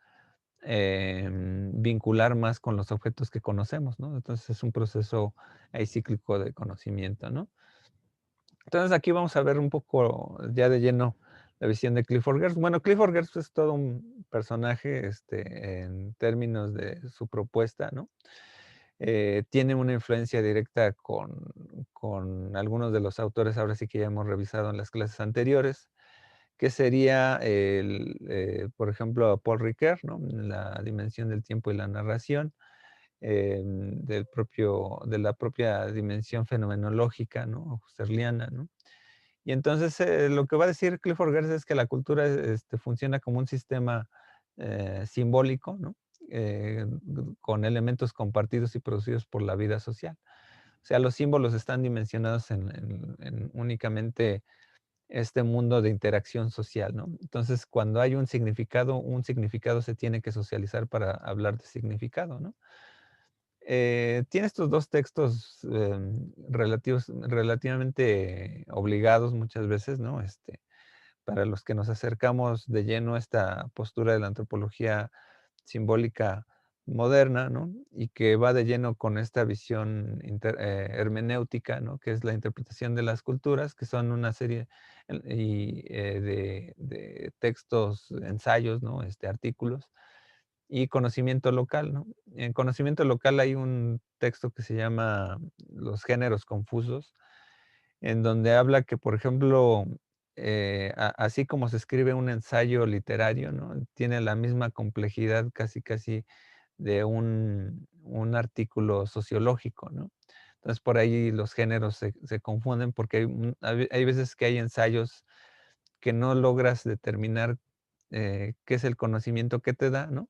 vincular más con los objetos que conocemos, ¿no? Entonces es un proceso ahí cíclico de conocimiento, ¿no? Entonces aquí vamos a ver un poco ya de lleno la visión de Clifford Geertz. Bueno, Clifford Geertz es todo un personaje en términos de su propuesta, ¿no? Tiene una influencia directa con algunos de los autores, ahora sí que ya hemos revisado en las clases anteriores, que sería por ejemplo, Paul Ricoeur, ¿no? La dimensión del tiempo y la narración, de la propia dimensión fenomenológica, ¿no? Husserliana, ¿no? Y entonces, lo que va a decir Clifford Geertz es que la cultura, funciona como un sistema, simbólico, ¿no? Con elementos compartidos y producidos por la vida social. O sea, los símbolos están dimensionados en únicamente este mundo de interacción social, ¿no? Entonces, cuando hay un significado se tiene que socializar para hablar de significado, ¿no? Tiene estos 2 textos, relativamente obligados muchas veces, ¿no? Para los que nos acercamos de lleno a esta postura de la antropología simbólica moderna, ¿no? Y que va de lleno con esta visión hermenéutica, ¿no? Que es la interpretación de las culturas, que son una serie de textos, ensayos, ¿no? Artículos y conocimiento local, ¿no? En conocimiento local hay un texto que se llama Los géneros confusos, en donde habla que, por ejemplo, así como se escribe un ensayo literario, ¿no? Tiene la misma complejidad casi, casi de un artículo sociológico, ¿no? Entonces, por ahí los géneros se confunden porque hay veces que hay ensayos que no logras determinar qué es el conocimiento que te da, ¿no?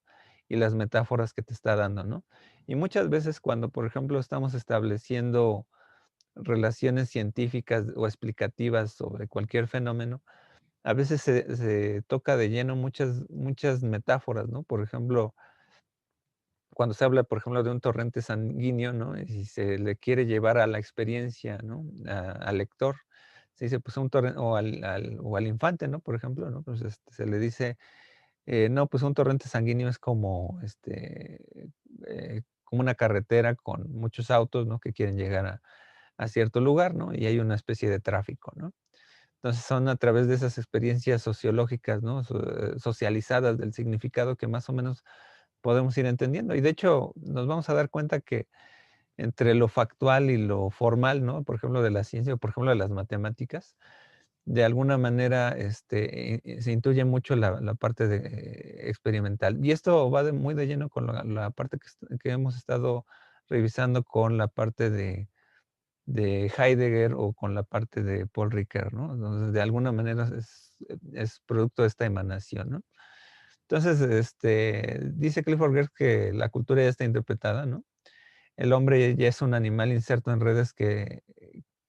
Y las metáforas que te está dando, ¿no? Y muchas veces cuando, por ejemplo, estamos estableciendo relaciones científicas o explicativas sobre cualquier fenómeno, a veces se toca de lleno muchas metáforas, ¿no? Por ejemplo, cuando se habla, por ejemplo, de un torrente sanguíneo, ¿no? Y se le quiere llevar a la experiencia, ¿no? Al lector. Se dice, pues un torrente, o al infante, ¿no? Por ejemplo, ¿no? Pues se le dice, no, pues un torrente sanguíneo es como, como una carretera con muchos autos, ¿no? Que quieren llegar a cierto lugar, ¿no? Y hay una especie de tráfico, ¿no? Entonces son a través de esas experiencias sociológicas, ¿no? Socializadas del significado que más o menos podemos ir entendiendo. Y de hecho, nos vamos a dar cuenta que entre lo factual y lo formal, ¿no? Por ejemplo, de la ciencia o por ejemplo de las matemáticas, de alguna manera se intuye mucho la parte experimental. Y esto va muy de lleno con la parte que hemos estado revisando con la parte de Heidegger o con la parte de Paul Ricoeur, ¿no? Entonces, de alguna manera es producto de esta emanación, ¿no? Entonces, dice Clifford Geertz que la cultura ya está interpretada, ¿no? El hombre ya es un animal inserto en redes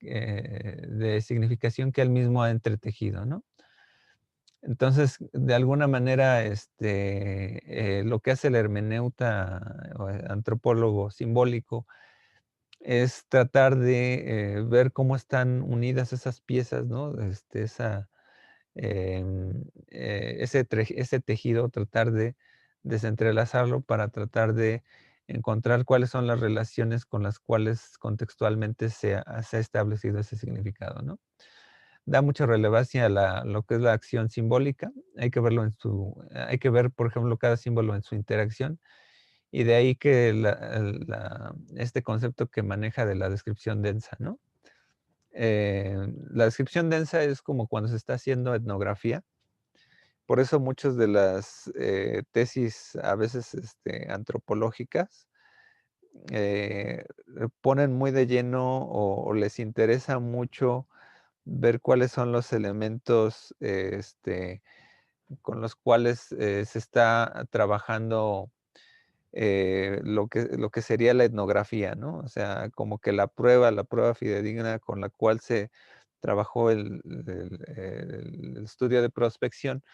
de significación que él mismo ha entretejido, ¿no? Entonces, de alguna manera, lo que hace el hermeneuta o el antropólogo simbólico es tratar de ver cómo están unidas esas piezas, ¿no? Ese tejido, tratar de desentrelazarlo para tratar de encontrar cuáles son las relaciones con las cuales contextualmente se ha establecido ese significado, ¿no? Da mucha relevancia a lo que es la acción simbólica. Hay que ver, por ejemplo, cada símbolo en su interacción. Y de ahí que este concepto que maneja de la descripción densa, ¿no? La descripción densa es como cuando se está haciendo etnografía. Por eso muchas de las tesis, a veces antropológicas, ponen muy de lleno o les interesa mucho ver cuáles son los elementos con los cuales se está trabajando lo que sería la etnografía, ¿no? O sea, como que la prueba fidedigna con la cual se trabajó el estudio de prospección,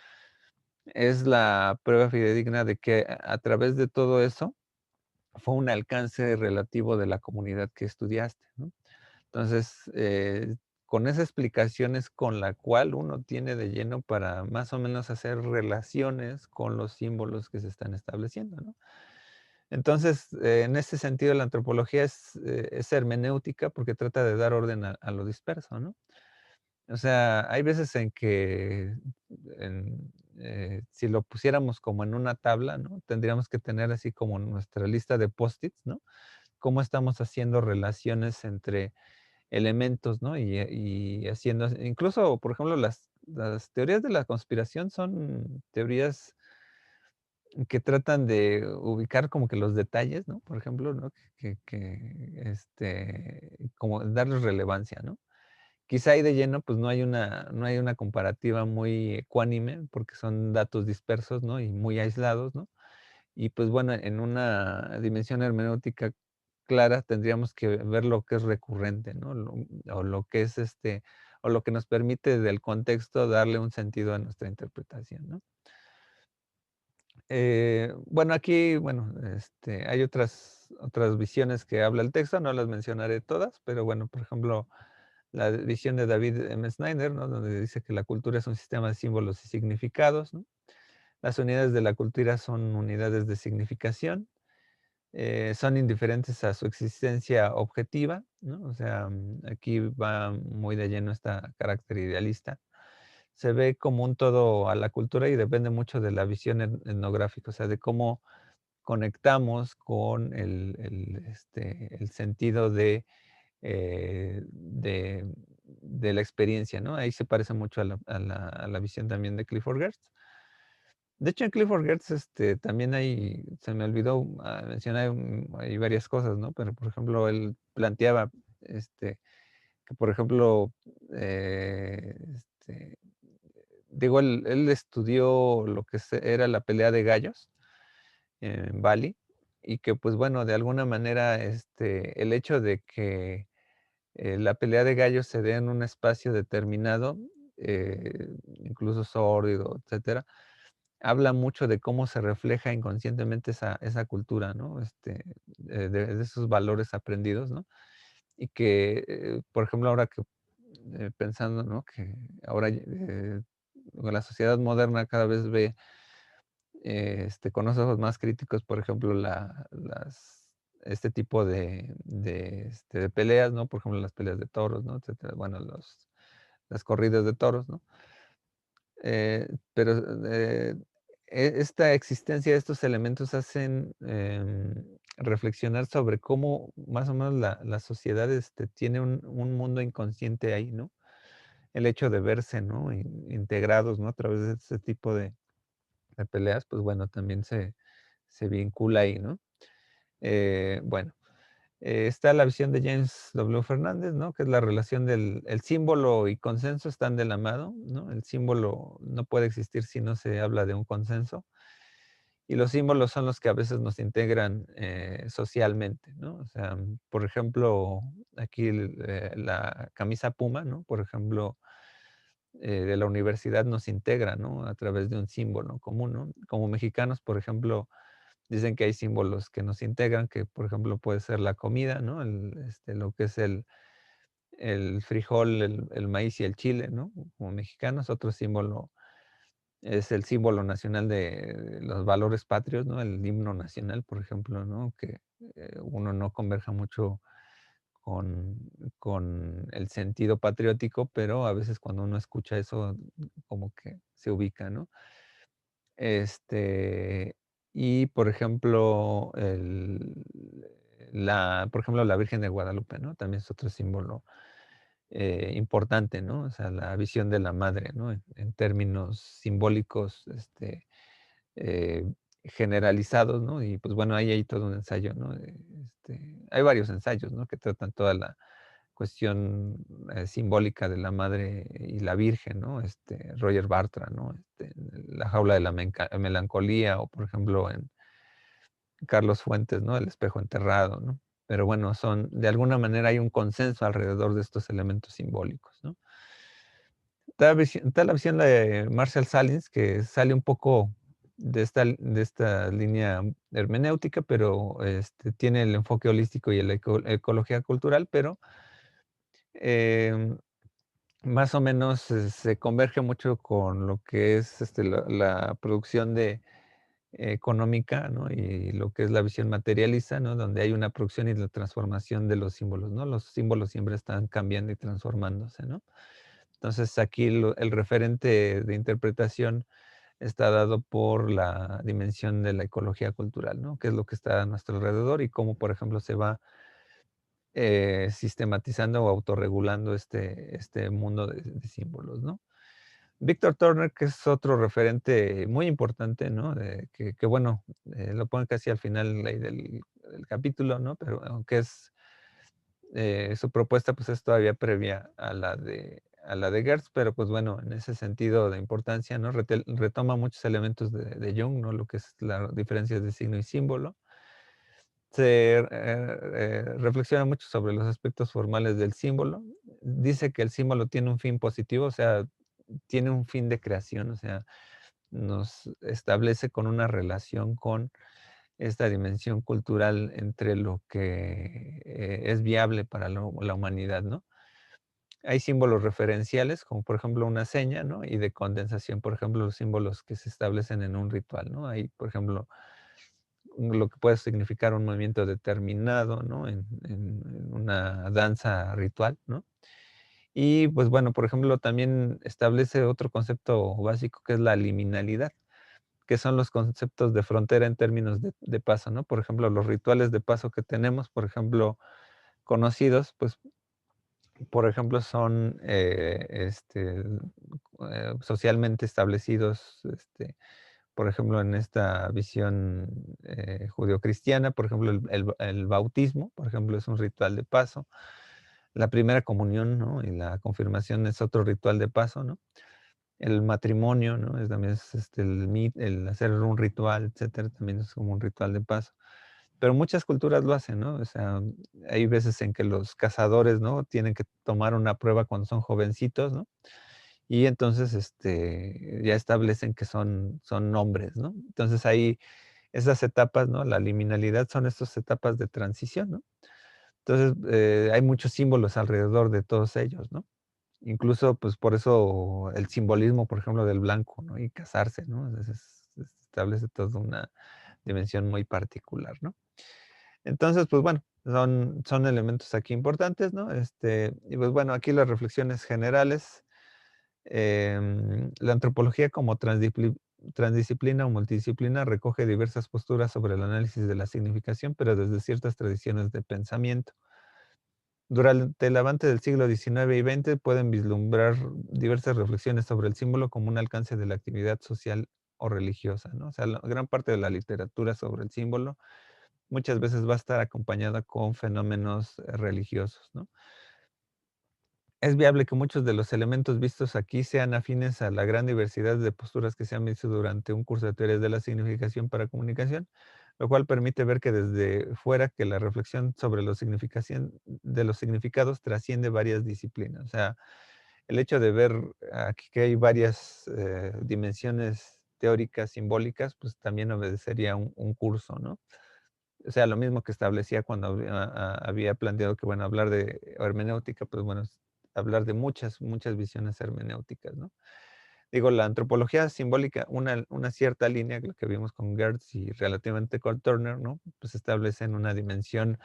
es la prueba fidedigna de que a través de todo eso fue un alcance relativo de la comunidad que estudiaste, ¿no? Entonces, con esa explicación es con la cual uno tiene de lleno para más o menos hacer relaciones con los símbolos que se están estableciendo, ¿no? Entonces, en ese sentido, la antropología es hermenéutica porque trata de dar orden a lo disperso, ¿no? O sea, hay veces en que si lo pusiéramos como en una tabla, ¿no? Tendríamos que tener así como nuestra lista de post-its, ¿no? Cómo estamos haciendo relaciones entre elementos, ¿no? Y haciendo, incluso, por ejemplo, las teorías de la conspiración son teorías que tratan de ubicar como que los detalles, ¿no? Por ejemplo, ¿no? Como darles relevancia, ¿no? Quizá ahí de lleno, pues no hay una comparativa muy ecuánime, porque son datos dispersos, ¿no? Y muy aislados, ¿no? Y pues bueno, en una dimensión hermenéutica clara tendríamos que ver lo que es recurrente, ¿no? O lo que es o lo que nos permite del contexto darle un sentido a nuestra interpretación, ¿no? Bueno, aquí, bueno, hay otras visiones que habla el texto, no las mencionaré todas, pero bueno, por ejemplo, la visión de David M. Snyder, ¿no? Donde dice que la cultura es un sistema de símbolos y significados, ¿no? Las unidades de la cultura son unidades de significación, son indiferentes a su existencia objetiva, ¿no? O sea, aquí va muy de lleno esta carácter idealista. Se ve como un todo a la cultura y depende mucho de la visión etnográfica, o sea, de cómo conectamos con el sentido de la experiencia, ¿no? Ahí se parece mucho a la visión también de Clifford Geertz. De hecho, en Clifford Geertz, también se me olvidó mencionar hay varias cosas, ¿no? Pero, por ejemplo, él planteaba, que, por ejemplo, eh, este, digo, él estudió lo que era la pelea de gallos en Bali y que, pues, bueno, de alguna manera, el hecho de que la pelea de gallos se dé en un espacio determinado, incluso sórdido, etcétera, habla mucho de cómo se refleja inconscientemente esa cultura, ¿no? De esos valores aprendidos, ¿no? Y que, por ejemplo, ahora que, pensando, ¿no? Que ahora, la sociedad moderna cada vez ve, con los ojos más críticos, por ejemplo, este tipo de peleas, ¿no? Por ejemplo, las peleas de toros, ¿no? Etcétera. Bueno, las corridas de toros, ¿no? Pero, esta existencia de estos elementos hacen, reflexionar sobre cómo más o menos la sociedad, tiene un mundo inconsciente ahí, ¿no? El hecho de verse, ¿no? Integrados, ¿no? A través de ese tipo de peleas, pues bueno, también se vincula ahí, ¿no? Bueno, está la visión de James W. Fernández, ¿no? Que es la relación del el símbolo y consenso están de la mano, ¿no? El símbolo no puede existir si no se habla de un consenso. Y los símbolos son los que a veces nos integran, socialmente, ¿no? O sea, por ejemplo, aquí la camisa Puma, ¿no? Por ejemplo, de la universidad nos integra, ¿no? A través de un símbolo común, ¿no? Como mexicanos, por ejemplo, dicen que hay símbolos que nos integran, que por ejemplo puede ser la comida, ¿no? Lo que es el frijol, el maíz y el chile, ¿no? Como mexicanos, otro símbolo es el símbolo nacional de los valores patrios, ¿no? El himno nacional, por ejemplo, ¿no? Que uno no converja mucho con, con el sentido patriótico, pero a veces cuando uno escucha eso, como que se ubica, ¿no? Este, y por ejemplo, por ejemplo, la Virgen de Guadalupe, ¿no? También es otro símbolo importante, ¿no? O sea, la visión de la madre, ¿no? En términos simbólicos, eh, generalizados, ¿no? Y pues bueno, ahí hay todo un ensayo, ¿no? Hay varios ensayos, ¿no? Que tratan toda la cuestión simbólica de la madre y la virgen, ¿no? Roger Bartra, ¿no? La jaula de la melancolía, o por ejemplo en Carlos Fuentes, ¿no? El espejo enterrado, ¿no? Pero bueno, de alguna manera hay un consenso alrededor de estos elementos simbólicos, ¿no? Está la visión de Marshall Salins, que sale un poco de esta línea hermenéutica, pero tiene el enfoque holístico y la ecología cultural, pero em, más o menos se converge mucho con lo que es la producción económica, ¿no? Y lo que es la visión materialista, ¿no? Donde hay una producción y la transformación de los símbolos, ¿no? Los símbolos siempre están cambiando y transformándose, ¿no? Entonces aquí el referente de interpretación está dado por la dimensión de la ecología cultural, ¿no? ¿Qué es lo que está a nuestro alrededor y cómo, por ejemplo, se va sistematizando o autorregulando este mundo de símbolos, ¿no? Víctor Turner, que es otro referente muy importante, ¿no? Que bueno, lo pone casi al final ahí del capítulo, ¿no? Pero aunque su propuesta pues es todavía previa a la de Gertz, pero pues bueno, en ese sentido de importancia, ¿no? Retoma muchos elementos de Jung, ¿no? Lo que es la diferencia de signo y símbolo. Reflexiona mucho sobre los aspectos formales del símbolo. Dice que el símbolo tiene un fin positivo, o sea, tiene un fin de creación, o sea, nos establece con una relación con esta dimensión cultural entre lo que es viable para la humanidad, ¿no? Hay símbolos referenciales, como por ejemplo una seña, ¿no? Y de condensación, por ejemplo, los símbolos que se establecen en un ritual, ¿no? Hay, por ejemplo, lo que puede significar un movimiento determinado, ¿no? En una danza ritual, ¿no? Y pues bueno, por ejemplo, también establece otro concepto básico que es la liminalidad, que son los conceptos de frontera en términos de paso, ¿no? Por ejemplo, los rituales de paso que tenemos, por ejemplo, conocidos, pues, por ejemplo, son socialmente establecidos, por ejemplo, en esta visión judeocristiana, por ejemplo, el bautismo, por ejemplo, es un ritual de paso. La primera comunión, ¿no? Y la confirmación es otro ritual de paso, ¿no? El matrimonio, ¿no? También es el hacer un ritual, etcétera, también es como un ritual de paso. Pero muchas culturas lo hacen, ¿no? O sea, hay veces en que los cazadores, ¿no? Tienen que tomar una prueba cuando son jovencitos, ¿no? y entonces, ya establecen que son nombres, ¿no? Entonces ahí esas etapas, ¿no? La liminalidad son estas etapas de transición, ¿no? Entonces, hay muchos símbolos alrededor de todos ellos, ¿no? Incluso, pues, por eso el simbolismo, por ejemplo, del blanco, ¿no? Y casarse, ¿no? Establece toda una dimensión muy particular, ¿no? Entonces, pues, bueno, son elementos aquí importantes, ¿no? Y pues, bueno, aquí las reflexiones generales. La antropología como transdisciplina o multidisciplina recoge diversas posturas sobre el análisis de la significación, pero desde ciertas tradiciones de pensamiento. Durante el avance del siglo XIX y XX pueden vislumbrar diversas reflexiones sobre el símbolo como un alcance de la actividad social o religiosa, ¿no? O sea, la gran parte de la literatura sobre el símbolo muchas veces va a estar acompañada con fenómenos religiosos, ¿no? Es viable que muchos de los elementos vistos aquí sean afines a la gran diversidad de posturas que se han visto durante un curso de teorías de la significación para comunicación, lo cual permite ver que desde fuera que la reflexión sobre la significación de los significados trasciende varias disciplinas. O sea, el hecho de ver aquí que hay varias dimensiones teóricas, simbólicas, pues también obedecería un curso, ¿no? O sea, lo mismo que establecía cuando había planteado que, bueno, hablar de hermenéutica, pues bueno, es hablar de muchas visiones hermenéuticas, ¿no? Digo, la antropología simbólica, una cierta línea, lo que vimos con Gertz y relativamente con Turner, ¿no? Pues establecen una dimensión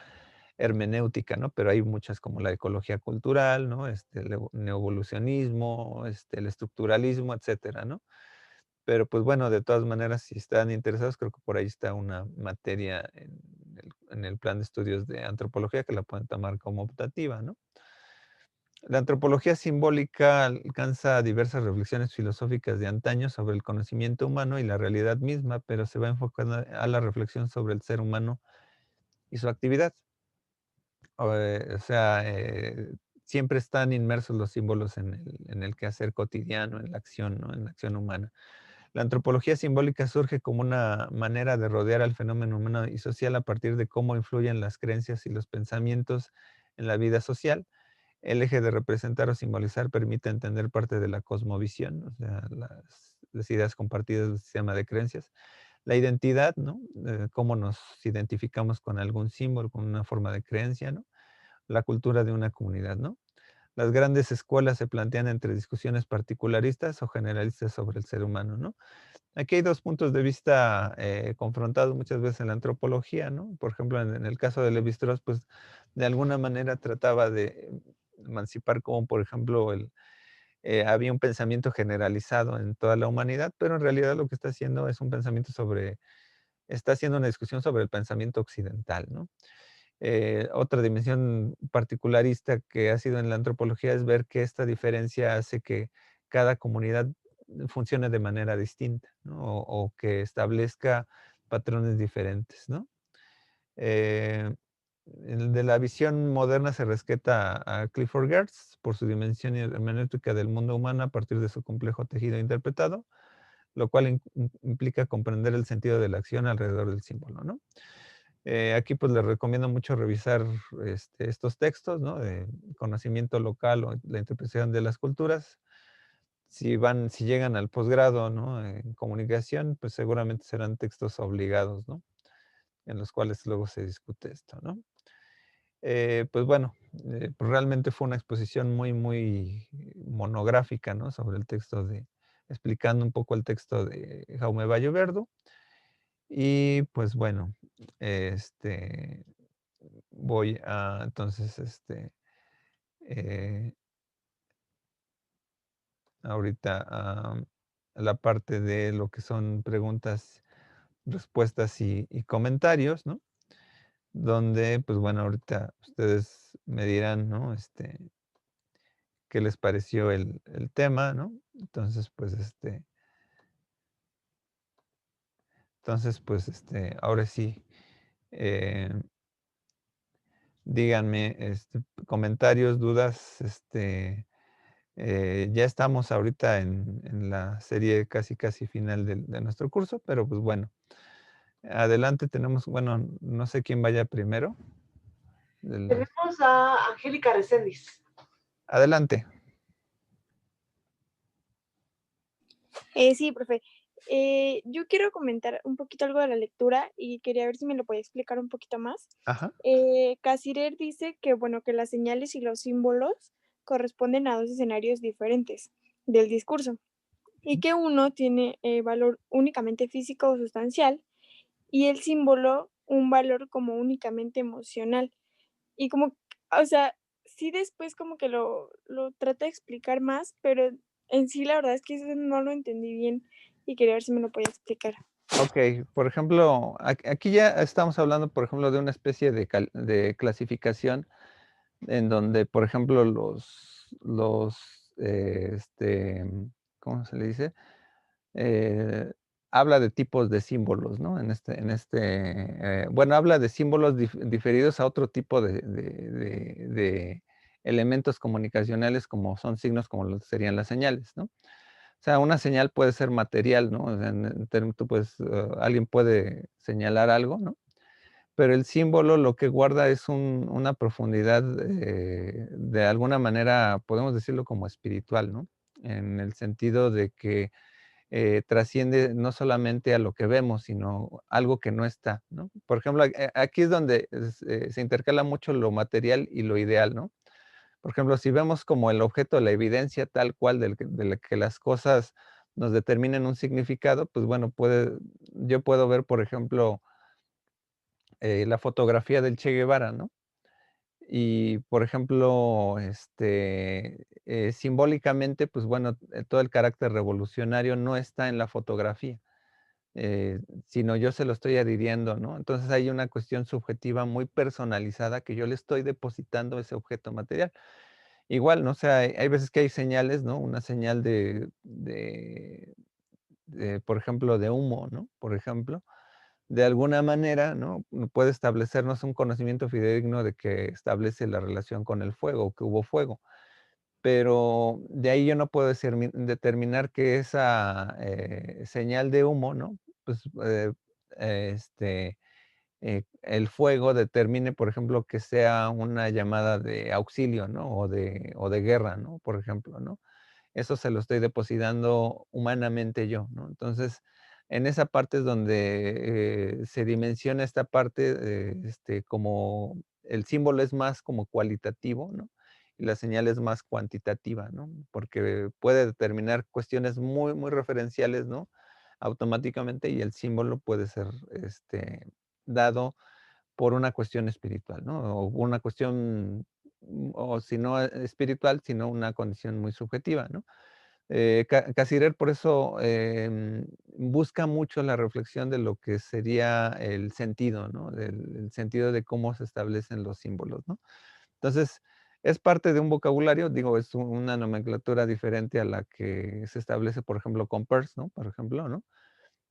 hermenéutica, ¿no? Pero hay muchas como la ecología cultural, ¿no? El neoevolucionismo, el estructuralismo, etcétera, ¿no? Pero, pues, bueno, de todas maneras, si están interesados, creo que por ahí está una materia en el plan de estudios de antropología que la pueden tomar como optativa, ¿no? La antropología simbólica alcanza diversas reflexiones filosóficas de antaño sobre el conocimiento humano y la realidad misma, pero se va enfocando a la reflexión sobre el ser humano y su actividad. O sea, siempre están inmersos los símbolos en el quehacer cotidiano, en la acción, ¿no? En la acción humana. La antropología simbólica surge como una manera de rodear al fenómeno humano y social a partir de cómo influyen las creencias y los pensamientos en la vida social. El eje de representar o simbolizar permite entender parte de la cosmovisión, o sea, las ideas compartidas del sistema de creencias. La identidad, ¿no? Cómo nos identificamos con algún símbolo, con una forma de creencia, ¿no? La cultura de una comunidad, ¿no? Las grandes escuelas se plantean entre discusiones particularistas o generalistas sobre el ser humano, ¿no? Aquí hay 2 puntos de vista, confrontados muchas veces en la antropología, ¿no? Por ejemplo, en el caso de Lévi-Strauss, pues, de alguna manera trataba de emancipar como, por ejemplo, había un pensamiento generalizado en toda la humanidad, pero en realidad lo que está haciendo es un pensamiento está haciendo una discusión sobre el pensamiento occidental, ¿no? Otra dimensión particularista que ha sido en la antropología es ver que esta diferencia hace que cada comunidad funcione de manera distinta, ¿no? O que establezca patrones diferentes, ¿no? Eh, de la visión moderna se rescata a Clifford Geertz por su dimensión hermenéutica del mundo humano a partir de su complejo tejido interpretado, lo cual implica comprender el sentido de la acción alrededor del símbolo, ¿no? Aquí pues les recomiendo mucho revisar estos textos, ¿no? De conocimiento local o la interpretación de las culturas. Si llegan al posgrado, ¿no? En comunicación, pues seguramente serán textos obligados, ¿no? En los cuales luego se discute esto, ¿no? Pues bueno, pues realmente fue una exposición muy, muy monográfica, ¿no? Sobre el texto explicando un poco el texto de Jaume Valleverdu. Y pues bueno, este, voy a entonces, eh, ahorita a la parte de lo que son preguntas, respuestas y comentarios, ¿no? Donde, pues bueno, ahorita ustedes me dirán, ¿no? Qué les pareció el tema, ¿no? Entonces, pues, pues, ahora sí, eh, díganme, comentarios, dudas, ya estamos ahorita en la serie casi, casi final de nuestro curso, pero pues bueno, adelante tenemos, bueno, no sé quién vaya primero. Tenemos a Angélica Reséndiz. Adelante. Sí, profe. Yo quiero comentar un poquito algo de la lectura y quería ver si me lo podía explicar un poquito más. Ajá. Cassirer dice que, bueno, que las señales y los símbolos corresponden a dos escenarios diferentes del discurso y que uno tiene valor únicamente físico o sustancial y el símbolo un valor como únicamente emocional. Y como, o sea, sí después como que lo trata de explicar más, pero en sí la verdad es que eso no lo entendí bien y quería ver si me lo podía explicar. Okey, por ejemplo, aquí ya estamos hablando, por ejemplo, de una especie de clasificación en donde, por ejemplo, ¿cómo se le dice? Eh, Habla de tipos de símbolos, ¿no? Bueno, habla de símbolos diferidos a otro tipo de elementos comunicacionales, como son signos, como lo serían las señales, ¿no? O sea, una señal puede ser material, ¿no? O sea, tú puedes, alguien puede señalar algo, ¿no? Pero el símbolo lo que guarda es una profundidad, de alguna manera, podemos decirlo como espiritual, ¿no? En el sentido de que, trasciende no solamente a lo que vemos, sino algo que no está, ¿no? Por ejemplo, aquí es donde se intercala mucho lo material y lo ideal, ¿no? Por ejemplo, si vemos como el objeto, la evidencia tal cual de la que las cosas nos determinen un significado, pues bueno, yo puedo ver, por ejemplo, la fotografía del Che Guevara, ¿no? Y, por ejemplo, simbólicamente, pues bueno, todo el carácter revolucionario no está en la fotografía, sino yo se lo estoy adhiriendo, ¿no? Entonces hay una cuestión subjetiva muy personalizada que yo le estoy depositando a ese objeto material. Igual, ¿no? O sea, hay veces que hay señales, ¿no? Una señal por ejemplo, de humo, ¿no? Por ejemplo, de alguna manera, ¿no? Puede establecernos un conocimiento fidedigno de que establece la relación con el fuego, que hubo fuego. Pero de ahí yo no puedo determinar que esa, señal de humo, ¿no? Pues, este, el fuego determine, por ejemplo, que sea una llamada de auxilio, ¿no? O de guerra, ¿no? Por ejemplo, ¿no? Eso se lo estoy depositando humanamente yo, ¿no? Entonces, en esa parte es donde, se dimensiona esta parte, como el símbolo es más como cualitativo, ¿no? Y la señal es más cuantitativa, ¿no? Porque puede determinar cuestiones muy, muy referenciales, ¿no? Automáticamente, y el símbolo puede ser, dado por una cuestión espiritual, ¿no? O una cuestión, o si no espiritual, sino una condición muy subjetiva, ¿no? Casirer por eso, busca mucho la reflexión de lo que sería el sentido, ¿no? El sentido de cómo se establecen los símbolos, ¿no? Entonces, es parte de un vocabulario, digo, es una nomenclatura diferente a la que se establece, por ejemplo, con Peirce, ¿no? Por ejemplo, ¿no?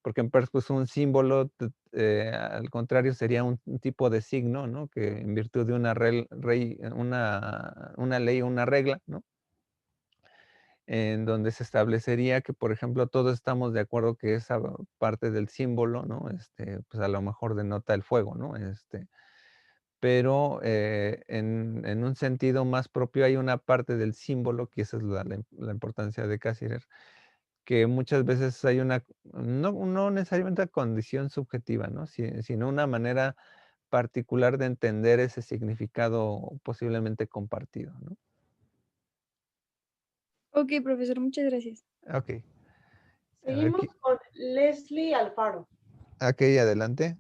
Porque en Persa, pues, un símbolo, al contrario, sería un tipo de signo, ¿no? Que en virtud de una ley o una regla, ¿no? En donde se establecería que, por ejemplo, todos estamos de acuerdo que esa parte del símbolo, ¿no? Pues, a lo mejor denota el fuego, ¿no? Pero, en un sentido más propio hay una parte del símbolo, que esa es la importancia de Cassirer, que muchas veces hay no necesariamente una condición subjetiva, ¿no? Sino una manera particular de entender ese significado posiblemente compartido, ¿no? Ok, profesor, muchas gracias. Okey. A ver, Seguimos con Leslie Alfaro. okey, adelante.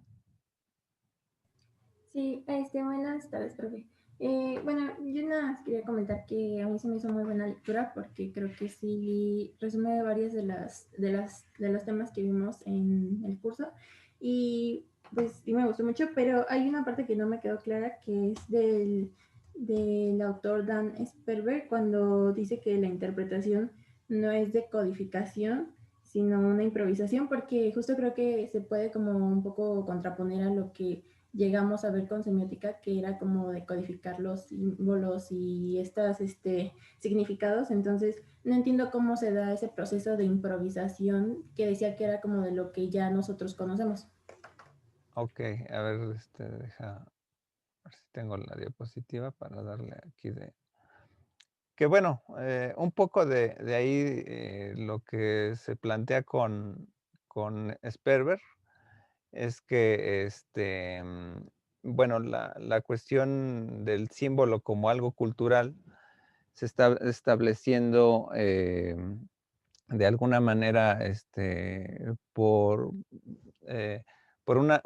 Sí, buenas tardes, profe. Bueno, yo nada más quería comentar que a mí se me hizo muy buena lectura porque creo que sí resume varias de los temas que vimos en el curso y pues sí me gustó mucho, pero hay una parte que no me quedó clara que es del autor Dan Sperber cuando dice que la interpretación no es de codificación, sino una improvisación, porque justo creo que se puede como un poco contraponer a lo que llegamos a ver con semiótica, que era como de codificar los símbolos y estos significados. Entonces, no entiendo cómo se da ese proceso de improvisación que decía que era como de lo que ya nosotros conocemos. Okey, a ver, deja ver si tengo la diapositiva para darle aquí de Que bueno, un poco de ahí lo que se plantea con Sperber es que, bueno, la cuestión del símbolo como algo cultural se está estableciendo de alguna manera eh, por una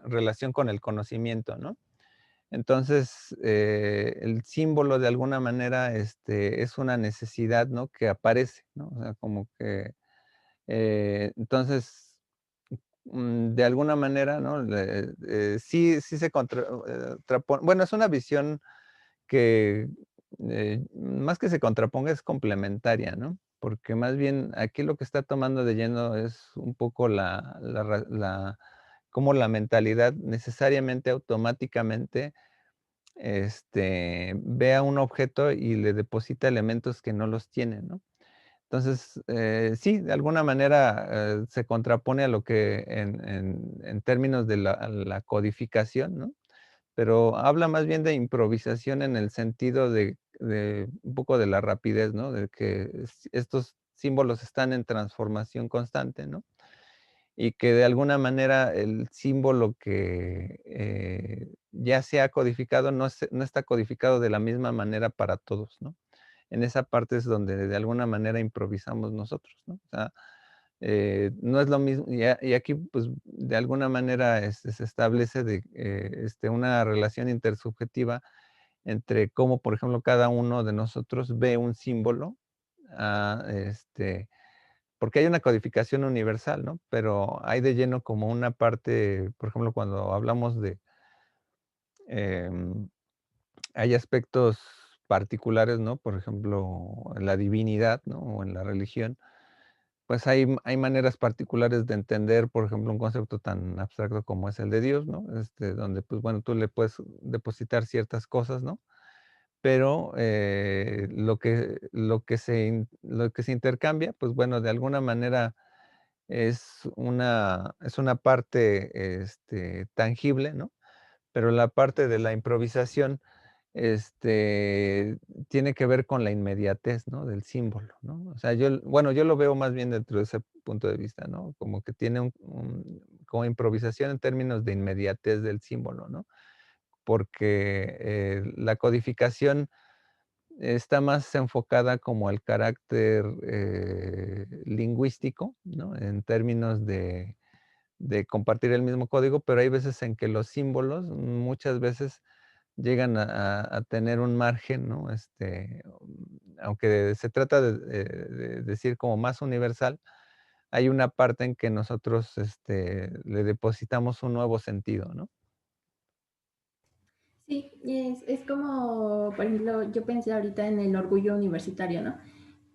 relación con el conocimiento, ¿no? Entonces, el símbolo de alguna manera es una necesidad, ¿no? Que aparece, ¿no? O sea, como que, entonces, de alguna manera, ¿no? Sí se bueno, es una visión que más que se contraponga es complementaria, ¿no? Porque más bien aquí lo que está tomando de lleno es un poco cómo la mentalidad necesariamente, automáticamente, ve a un objeto y le deposita elementos que no los tiene, ¿no? Entonces, sí, de alguna manera se contrapone a lo que en términos de la codificación, ¿no? Pero habla más bien de improvisación en el sentido de un poco de la rapidez, ¿no? De que estos símbolos están en transformación constante, ¿no? Y que de alguna manera el símbolo que ya se ha codificado no está codificado de la misma manera para todos, ¿no? En esa parte es donde de alguna manera improvisamos nosotros, ¿no? O sea, no es lo mismo, y aquí, pues, de alguna manera se establece una relación intersubjetiva entre cómo, por ejemplo, cada uno de nosotros ve un símbolo, ah, porque hay una codificación universal, ¿no? Pero hay de lleno como una parte, por ejemplo, cuando hablamos em, hay aspectos particulares, ¿no? Por ejemplo, en la divinidad, ¿no? O en la religión, pues hay maneras particulares de entender, por ejemplo, un concepto tan abstracto como es el de Dios, ¿no? Donde, pues bueno, tú le puedes depositar ciertas cosas, ¿no? Pero lo que se intercambia, pues bueno, de alguna manera es una parte tangible, ¿no? Pero la parte de la improvisación tiene que ver con la inmediatez, ¿no? Del símbolo, ¿no? O sea, bueno, yo lo veo más bien dentro de ese punto de vista, ¿no? Como que tiene como improvisación en términos de inmediatez del símbolo, ¿no? Porque la codificación está más enfocada como al carácter lingüístico, ¿no? En términos de compartir el mismo código, pero hay veces en que los símbolos muchas veces llegan a tener un margen, ¿no? Aunque se trata de decir como más universal, hay una parte en que nosotros le depositamos un nuevo sentido, ¿no? Sí, es como, por ejemplo, yo pensé ahorita en el orgullo universitario, ¿no?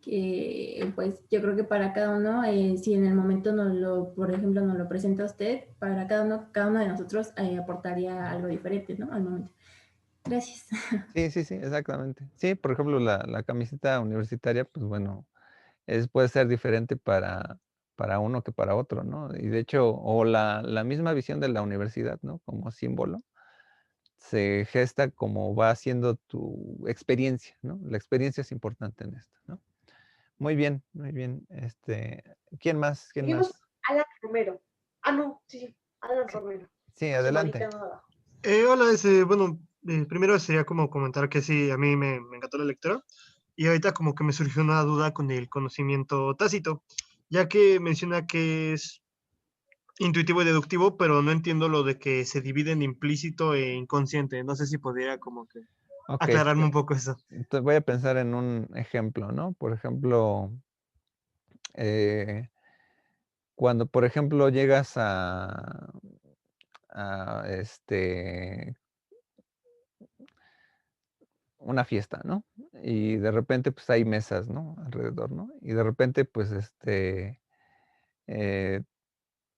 Que pues yo creo que para cada uno, si en el momento por ejemplo, nos lo presenta usted, para cada uno de nosotros aportaría algo diferente, ¿no? Al momento. Gracias. Sí, sí, sí, exactamente. Sí, por ejemplo, la camiseta universitaria, pues bueno, puede ser diferente para uno que para otro, ¿no? Y de hecho, o la misma visión de la universidad, ¿no? Como símbolo, se gesta como va siendo tu experiencia, ¿no? La experiencia es importante en esto, ¿no? Muy bien, muy bien. ¿Quién más? ¿Quién Seguimos más? Alan Romero. Ah, no, sí, Alan Romero. Sí, Con su adelante. manita abajo. Hola, bueno, primero sería como comentar que sí, a mí me encantó la lectura y ahorita como que me surgió una duda con el conocimiento tácito, ya que menciona que es intuitivo y deductivo, pero no entiendo lo de que se divide en implícito e inconsciente. No sé si podría como que Ok, aclararme un poco eso. voy a pensar en un ejemplo, ¿no? Por ejemplo, eh, cuando, por ejemplo, llegas a una fiesta, ¿no? Y de repente, pues hay mesas, ¿no? Alrededor, ¿no? Y de repente, pues, eh,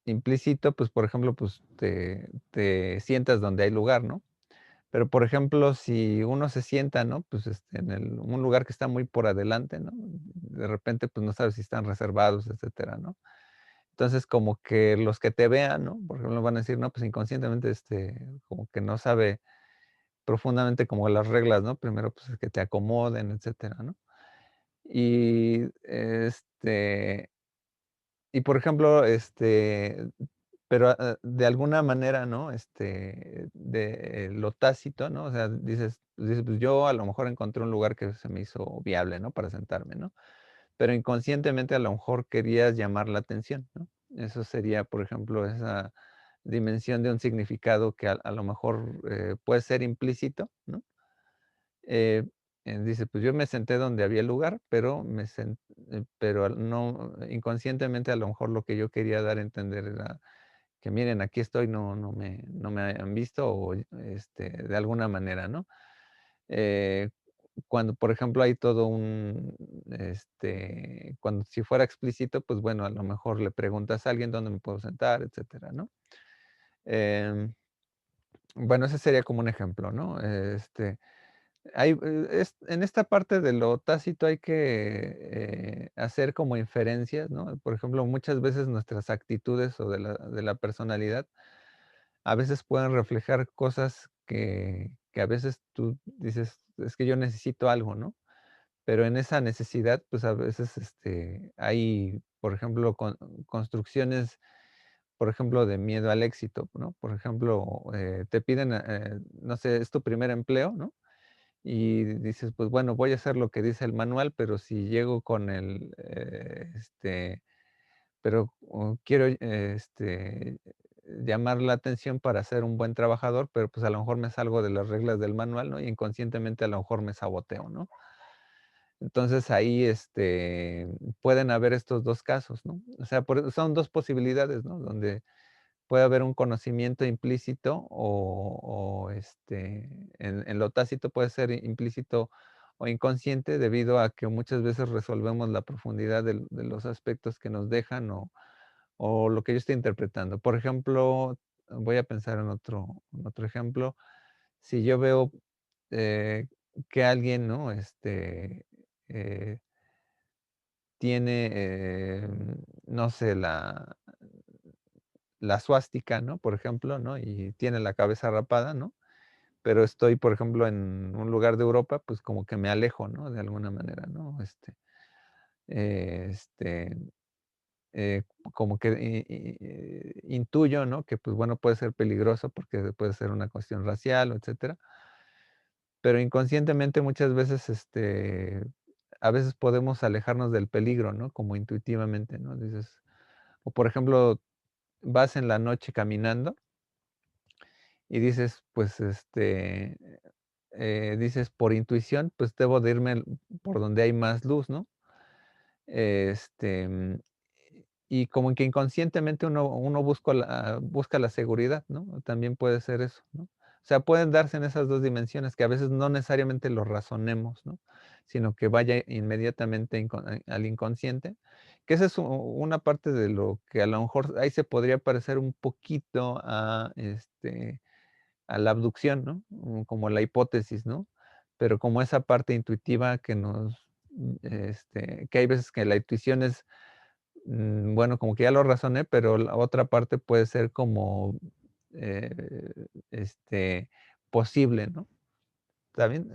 implícito, pues, por ejemplo, pues te sientas donde hay lugar, ¿no? Pero, por ejemplo, si uno se sienta, ¿no? Pues, en un lugar que está muy por adelante, ¿no? De repente, pues, no sabes si están reservados, etcétera, ¿no? Entonces, como que los que te vean, ¿no? Por ejemplo, van a decir, no, pues, inconscientemente, como que no sabe profundamente como las reglas, ¿no? Primero, pues, que te acomoden, etcétera, ¿no? Y, por ejemplo, pero, de alguna manera, ¿no? De lo tácito, ¿no? O sea, dices, pues, yo a lo mejor encontré un lugar que se me hizo viable, ¿no? Para sentarme, ¿no? Pero inconscientemente a lo mejor querías llamar la atención, ¿no? Eso sería, por ejemplo, esa dimensión de un significado que a lo mejor, puede ser implícito, ¿no? Eh, dice, pues yo me senté donde había lugar, pero pero no, inconscientemente a lo mejor lo que yo quería dar a entender era que miren, aquí estoy, no me han visto o de alguna manera, ¿no? Eh, Cuando, por ejemplo, hay todo cuando si fuera explícito, pues bueno, a lo mejor le preguntas a alguien dónde me puedo sentar, etcétera, ¿no? Em, bueno, ese sería como un ejemplo, ¿no? En esta parte de lo tácito hay que hacer como inferencias, ¿no? Por ejemplo, muchas veces nuestras actitudes o de la personalidad a veces pueden reflejar cosas que a veces tú dices, es que yo necesito algo, ¿no? Pero en esa necesidad, pues a veces hay, por ejemplo, construcciones, por ejemplo, de miedo al éxito, ¿no? Por ejemplo, te piden, no sé, es tu primer empleo, ¿no? Y dices, pues bueno, voy a hacer lo que dice el manual, pero si llego con pero quiero llamar la atención para ser un buen trabajador, pero pues a lo mejor me salgo de las reglas del manual, ¿no? Y inconscientemente a lo mejor me saboteo, ¿no? Entonces ahí pueden haber estos dos casos, ¿no? O sea, son dos posibilidades, ¿no? Donde puede haber un conocimiento implícito en lo tácito puede ser implícito o inconsciente debido a que muchas veces resolvemos la profundidad de los aspectos que nos dejan o lo que yo estoy interpretando. Por ejemplo, voy a pensar en otro ejemplo. Si yo veo eh, que alguien, ¿no? Eh, tiene, no sé, la suástica, ¿no? Por ejemplo, ¿no? Y tiene la cabeza rapada, ¿no? Pero estoy, por ejemplo, en un lugar de Europa, pues como que me alejo, ¿no? De alguna manera, ¿no? Eh, este, eh, Como que intuyo, ¿no? Que pues bueno, puede ser peligroso porque puede ser una cuestión racial, etcétera. Pero inconscientemente muchas veces, a veces podemos alejarnos del peligro, ¿no? Como intuitivamente, ¿no? Dices, o por ejemplo, vas en la noche caminando y dices, pues, dices, por intuición, pues debo de irme por donde hay más luz, ¿no? Este, mm, y como que inconscientemente uno busca la seguridad, ¿no? También puede ser eso, ¿no? O sea, pueden darse en esas dos dimensiones que a veces no necesariamente lo razonemos, ¿no? Sino que vaya inmediatamente al inconsciente, que esa es una parte de lo que a lo mejor ahí se podría parecer un poquito a la abducción, ¿no? Como la hipótesis, ¿no? Pero como esa parte intuitiva que hay veces que la intuición es, bueno, como que ya lo razoné, pero la otra parte puede ser como, eh, este, posible, ¿no? ¿Está bien?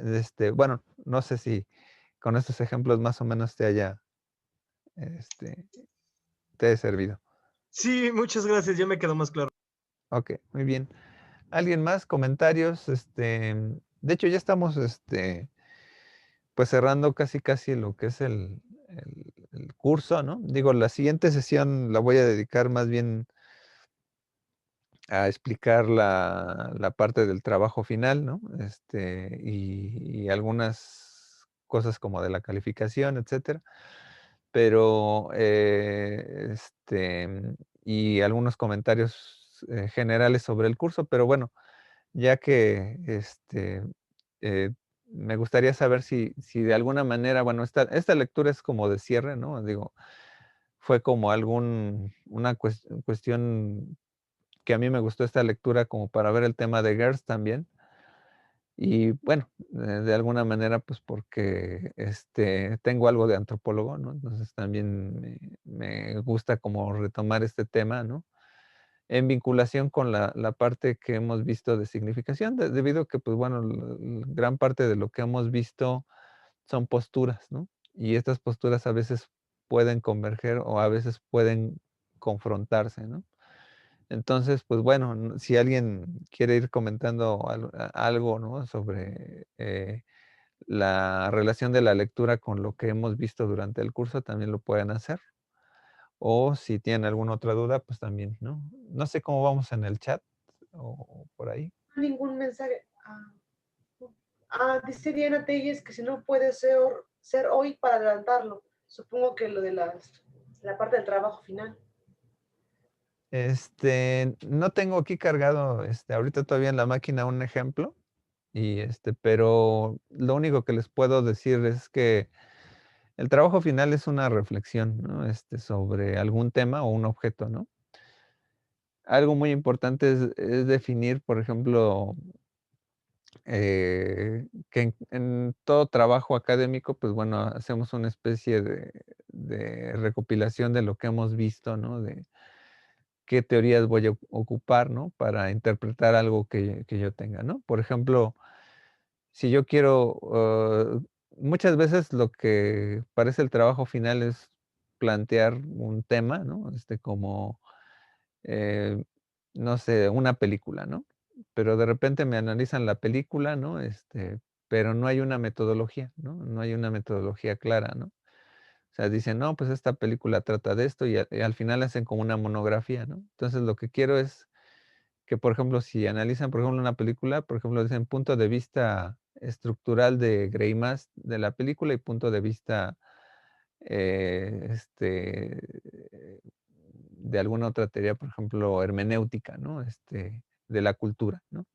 Bueno, no sé si con estos ejemplos más o menos este, te haya servido. Sí, muchas gracias, ya me quedó más claro. Ok, muy bien. ¿Alguien más? ¿Comentarios? De hecho, ya estamos, pues cerrando casi casi lo que es el curso, ¿no? Digo, la siguiente sesión la voy a dedicar más bien a explicar la parte del trabajo final, ¿no? Y algunas cosas como de la calificación, etcétera. Pero, y algunos comentarios generales sobre el curso, pero bueno, ya que eh, me gustaría saber si de alguna manera, bueno, esta lectura es como de cierre, ¿no? Digo, fue como una cuestión que a mí me gustó esta lectura como para ver el tema de Girls también. Y bueno, de alguna manera, pues porque tengo algo de antropólogo, ¿no? Entonces también me gusta como retomar este tema, ¿no? en vinculación con la parte que hemos visto de significación, debido a que, pues bueno, gran parte de lo que hemos visto son posturas, ¿no? Y estas posturas a veces pueden converger o a veces pueden confrontarse, ¿no? Entonces, pues bueno, si alguien quiere ir comentando algo, ¿no? Sobre la relación de la lectura con lo que hemos visto durante el curso, también lo pueden hacer. O si tienen alguna otra duda, pues también, ¿no? No sé cómo vamos en el chat o por ahí. Ningún mensaje. Dice Diana Telles que si no puede ser hoy para adelantarlo. Supongo que lo de la parte del trabajo final. No tengo aquí cargado, ahorita todavía en la máquina un ejemplo, pero lo único que les puedo decir es que el trabajo final es una reflexión, ¿no? Sobre algún tema o un objeto, ¿no? Algo muy importante es definir, por ejemplo, que en todo trabajo académico, pues bueno, hacemos una especie de recopilación de lo que hemos visto, ¿no? De qué teorías voy a ocupar, ¿no? Para interpretar algo que yo tenga, ¿no? Por ejemplo, si yo quiero, muchas veces lo que parece el trabajo final es plantear un tema, ¿no? Como, eh, no sé, una película, ¿no? Pero de repente me analizan la película, ¿no? Pero no hay una metodología, ¿no? No hay una metodología clara, ¿no? O sea, dicen, no, pues esta película trata de esto y al final hacen como una monografía, ¿no? Entonces lo que quiero es que, por ejemplo, si analizan, por ejemplo, una película, por ejemplo, dicen punto de vista estructural de Greimas de la película y punto de vista de alguna otra teoría, por ejemplo, hermenéutica, ¿no? De la cultura, ¿no?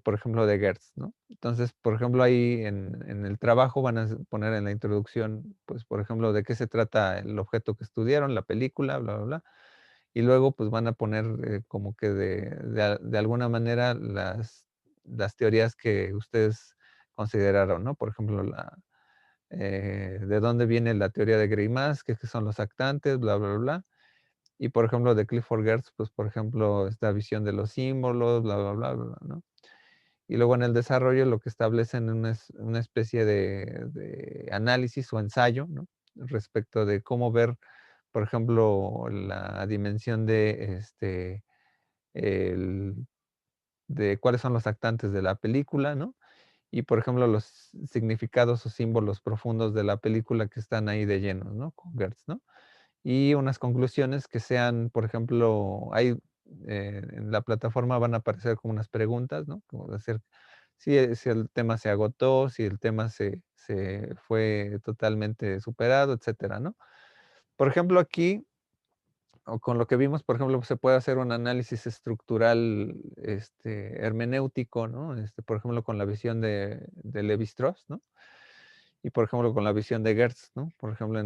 Por ejemplo, de Gertz, ¿no? Entonces, por ejemplo, ahí en el trabajo van a poner en la introducción, pues, por ejemplo, de qué se trata el objeto que estudiaron, la película, bla, bla, bla. Y luego, pues, van a poner como que de alguna manera las teorías que ustedes consideraron, ¿no? Por ejemplo, de dónde viene la teoría de Greimas, qué son los actantes, bla, bla, bla. Y, por ejemplo, de Clifford Geertz, pues, por ejemplo, esta visión de los símbolos, bla, bla, bla, bla, ¿no? Y luego en el desarrollo lo que establecen es una especie de análisis o ensayo, ¿no? Respecto de cómo ver, por ejemplo, la dimensión el- de cuáles son los actantes de la película, ¿no? Y, por ejemplo, los significados o símbolos profundos de la película que están ahí de lleno, ¿no? Con Gertz, ¿no? Y unas conclusiones que sean, por ejemplo, en la plataforma van a aparecer como unas preguntas, ¿no? Como decir, si el tema se agotó, si el tema se fue totalmente superado, etcétera, ¿no? Por ejemplo, aquí, o con lo que vimos, por ejemplo, se puede hacer un análisis estructural, hermenéutico, ¿no? Por ejemplo, con la visión de Lévi-Strauss, ¿no? Y por ejemplo, con la visión de Gertz, ¿no? Por ejemplo,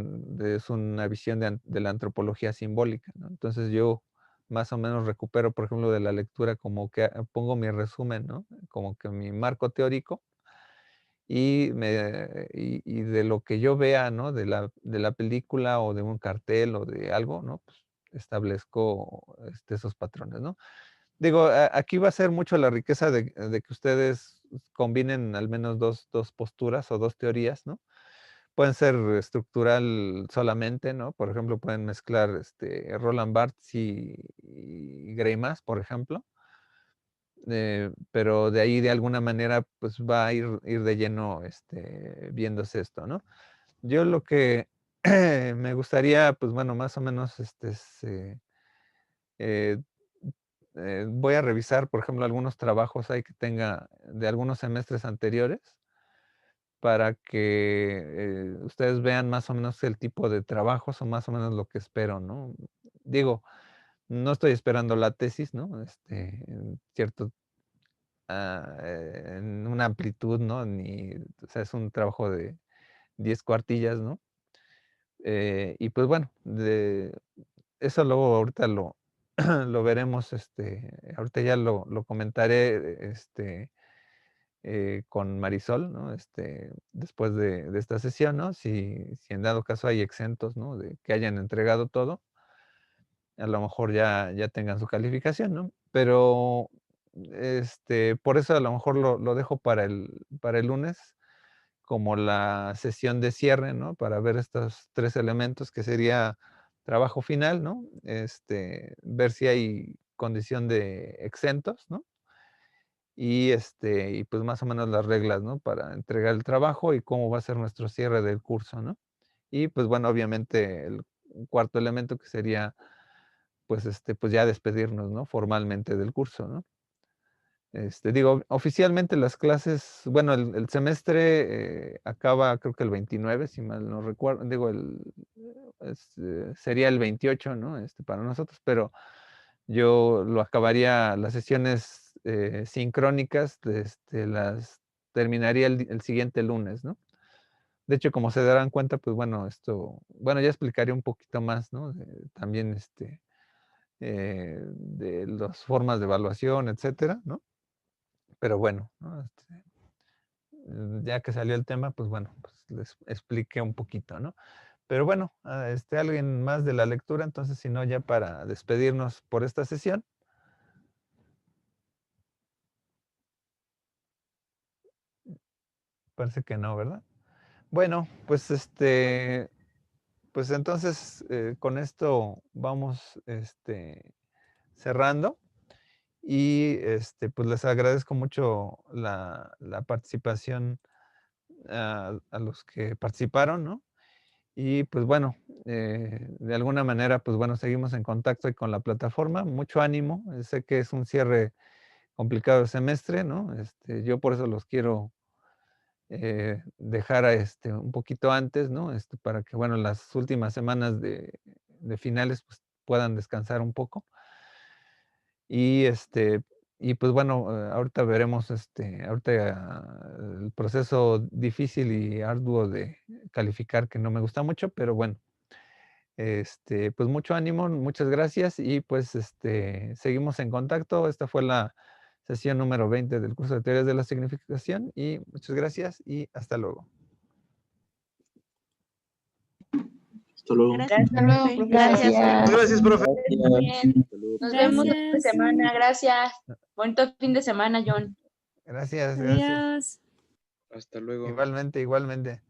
es una visión de la antropología simbólica, ¿no? Entonces yo más o menos recupero, por ejemplo, de la lectura como que pongo mi resumen, ¿no? Como que mi marco teórico y de lo que yo vea, ¿no? De la película o de un cartel o de algo, ¿no? Pues establezco esos patrones, ¿no? Digo, aquí va a ser mucho la riqueza de que ustedes combinen al menos dos posturas o dos teorías, ¿no? Pueden ser estructural solamente, ¿no? Por ejemplo, pueden mezclar Roland Barthes y Greimas, por ejemplo. Pero de ahí de alguna manera pues va a ir de lleno viéndose esto, ¿no? Yo lo que me gustaría, pues bueno, más o menos eh, voy a revisar, por ejemplo, algunos trabajos ahí que tenga de algunos semestres anteriores para que ustedes vean más o menos el tipo de trabajos o más o menos lo que espero, ¿no? Digo, no estoy esperando la tesis, ¿no? En cierto, en una amplitud, ¿no? O sea, es un trabajo de 10 cuartillas, ¿no? Y pues bueno, eso luego ahorita lo veremos, ahorita ya lo comentaré, con Marisol, ¿no? Después de esta sesión, ¿no? Si en dado caso hay exentos, ¿no? De que hayan entregado todo. a lo mejor ya tengan su calificación, ¿no? Pero por eso a lo mejor lo dejo para el lunes como la sesión de cierre, ¿no? Para ver estos 3 elementos que sería trabajo final, ¿no? Ver si hay condición de exentos, ¿no? Y pues más o menos las reglas, ¿no? Para entregar el trabajo y cómo va a ser nuestro cierre del curso, ¿no? Y pues bueno, obviamente el cuarto elemento que sería, pues ya despedirnos, ¿no? Formalmente del curso, ¿no? Digo, oficialmente las clases, bueno, el semestre acaba creo que el 29, si mal no recuerdo, digo, sería el 28, ¿no? Para nosotros, pero yo lo acabaría, las sesiones sincrónicas, las terminaría el siguiente lunes, ¿no? De hecho, como se darán cuenta, pues bueno, bueno, ya explicaré un poquito más, ¿no? También, de las formas de evaluación, etcétera, ¿no? Pero bueno, ¿no? Ya que salió el tema, pues bueno, pues les expliqué un poquito, ¿no? Pero bueno, alguien más de la lectura, entonces si no, ya para despedirnos por esta sesión. Parece que no, ¿verdad? Bueno, pues pues entonces con esto vamos cerrando y pues les agradezco mucho la participación a los que participaron, ¿no? Y pues bueno, de alguna manera, pues bueno, seguimos en contacto ahí con la plataforma. Mucho ánimo. Sé que es un cierre complicado de semestre, ¿no? Yo por eso los quiero dejar un poquito antes, ¿no? Para que, bueno, las últimas semanas de finales pues, puedan descansar un poco. Y y pues bueno, ahorita veremos el proceso difícil y arduo de calificar que no me gusta mucho, pero bueno, pues mucho ánimo, muchas gracias y pues seguimos en contacto. Esta fue la sesión número 20 del curso de teorías de la significación y muchas gracias y hasta luego. Hasta luego. Gracias, Hasta luego, profe. profe. Gracias. Gracias, profe. Muy bien. Nos vemos la Gracias. semana. Gracias. Bonito fin de semana, John. Gracias, gracias. Adiós. Hasta luego. Igualmente, igualmente.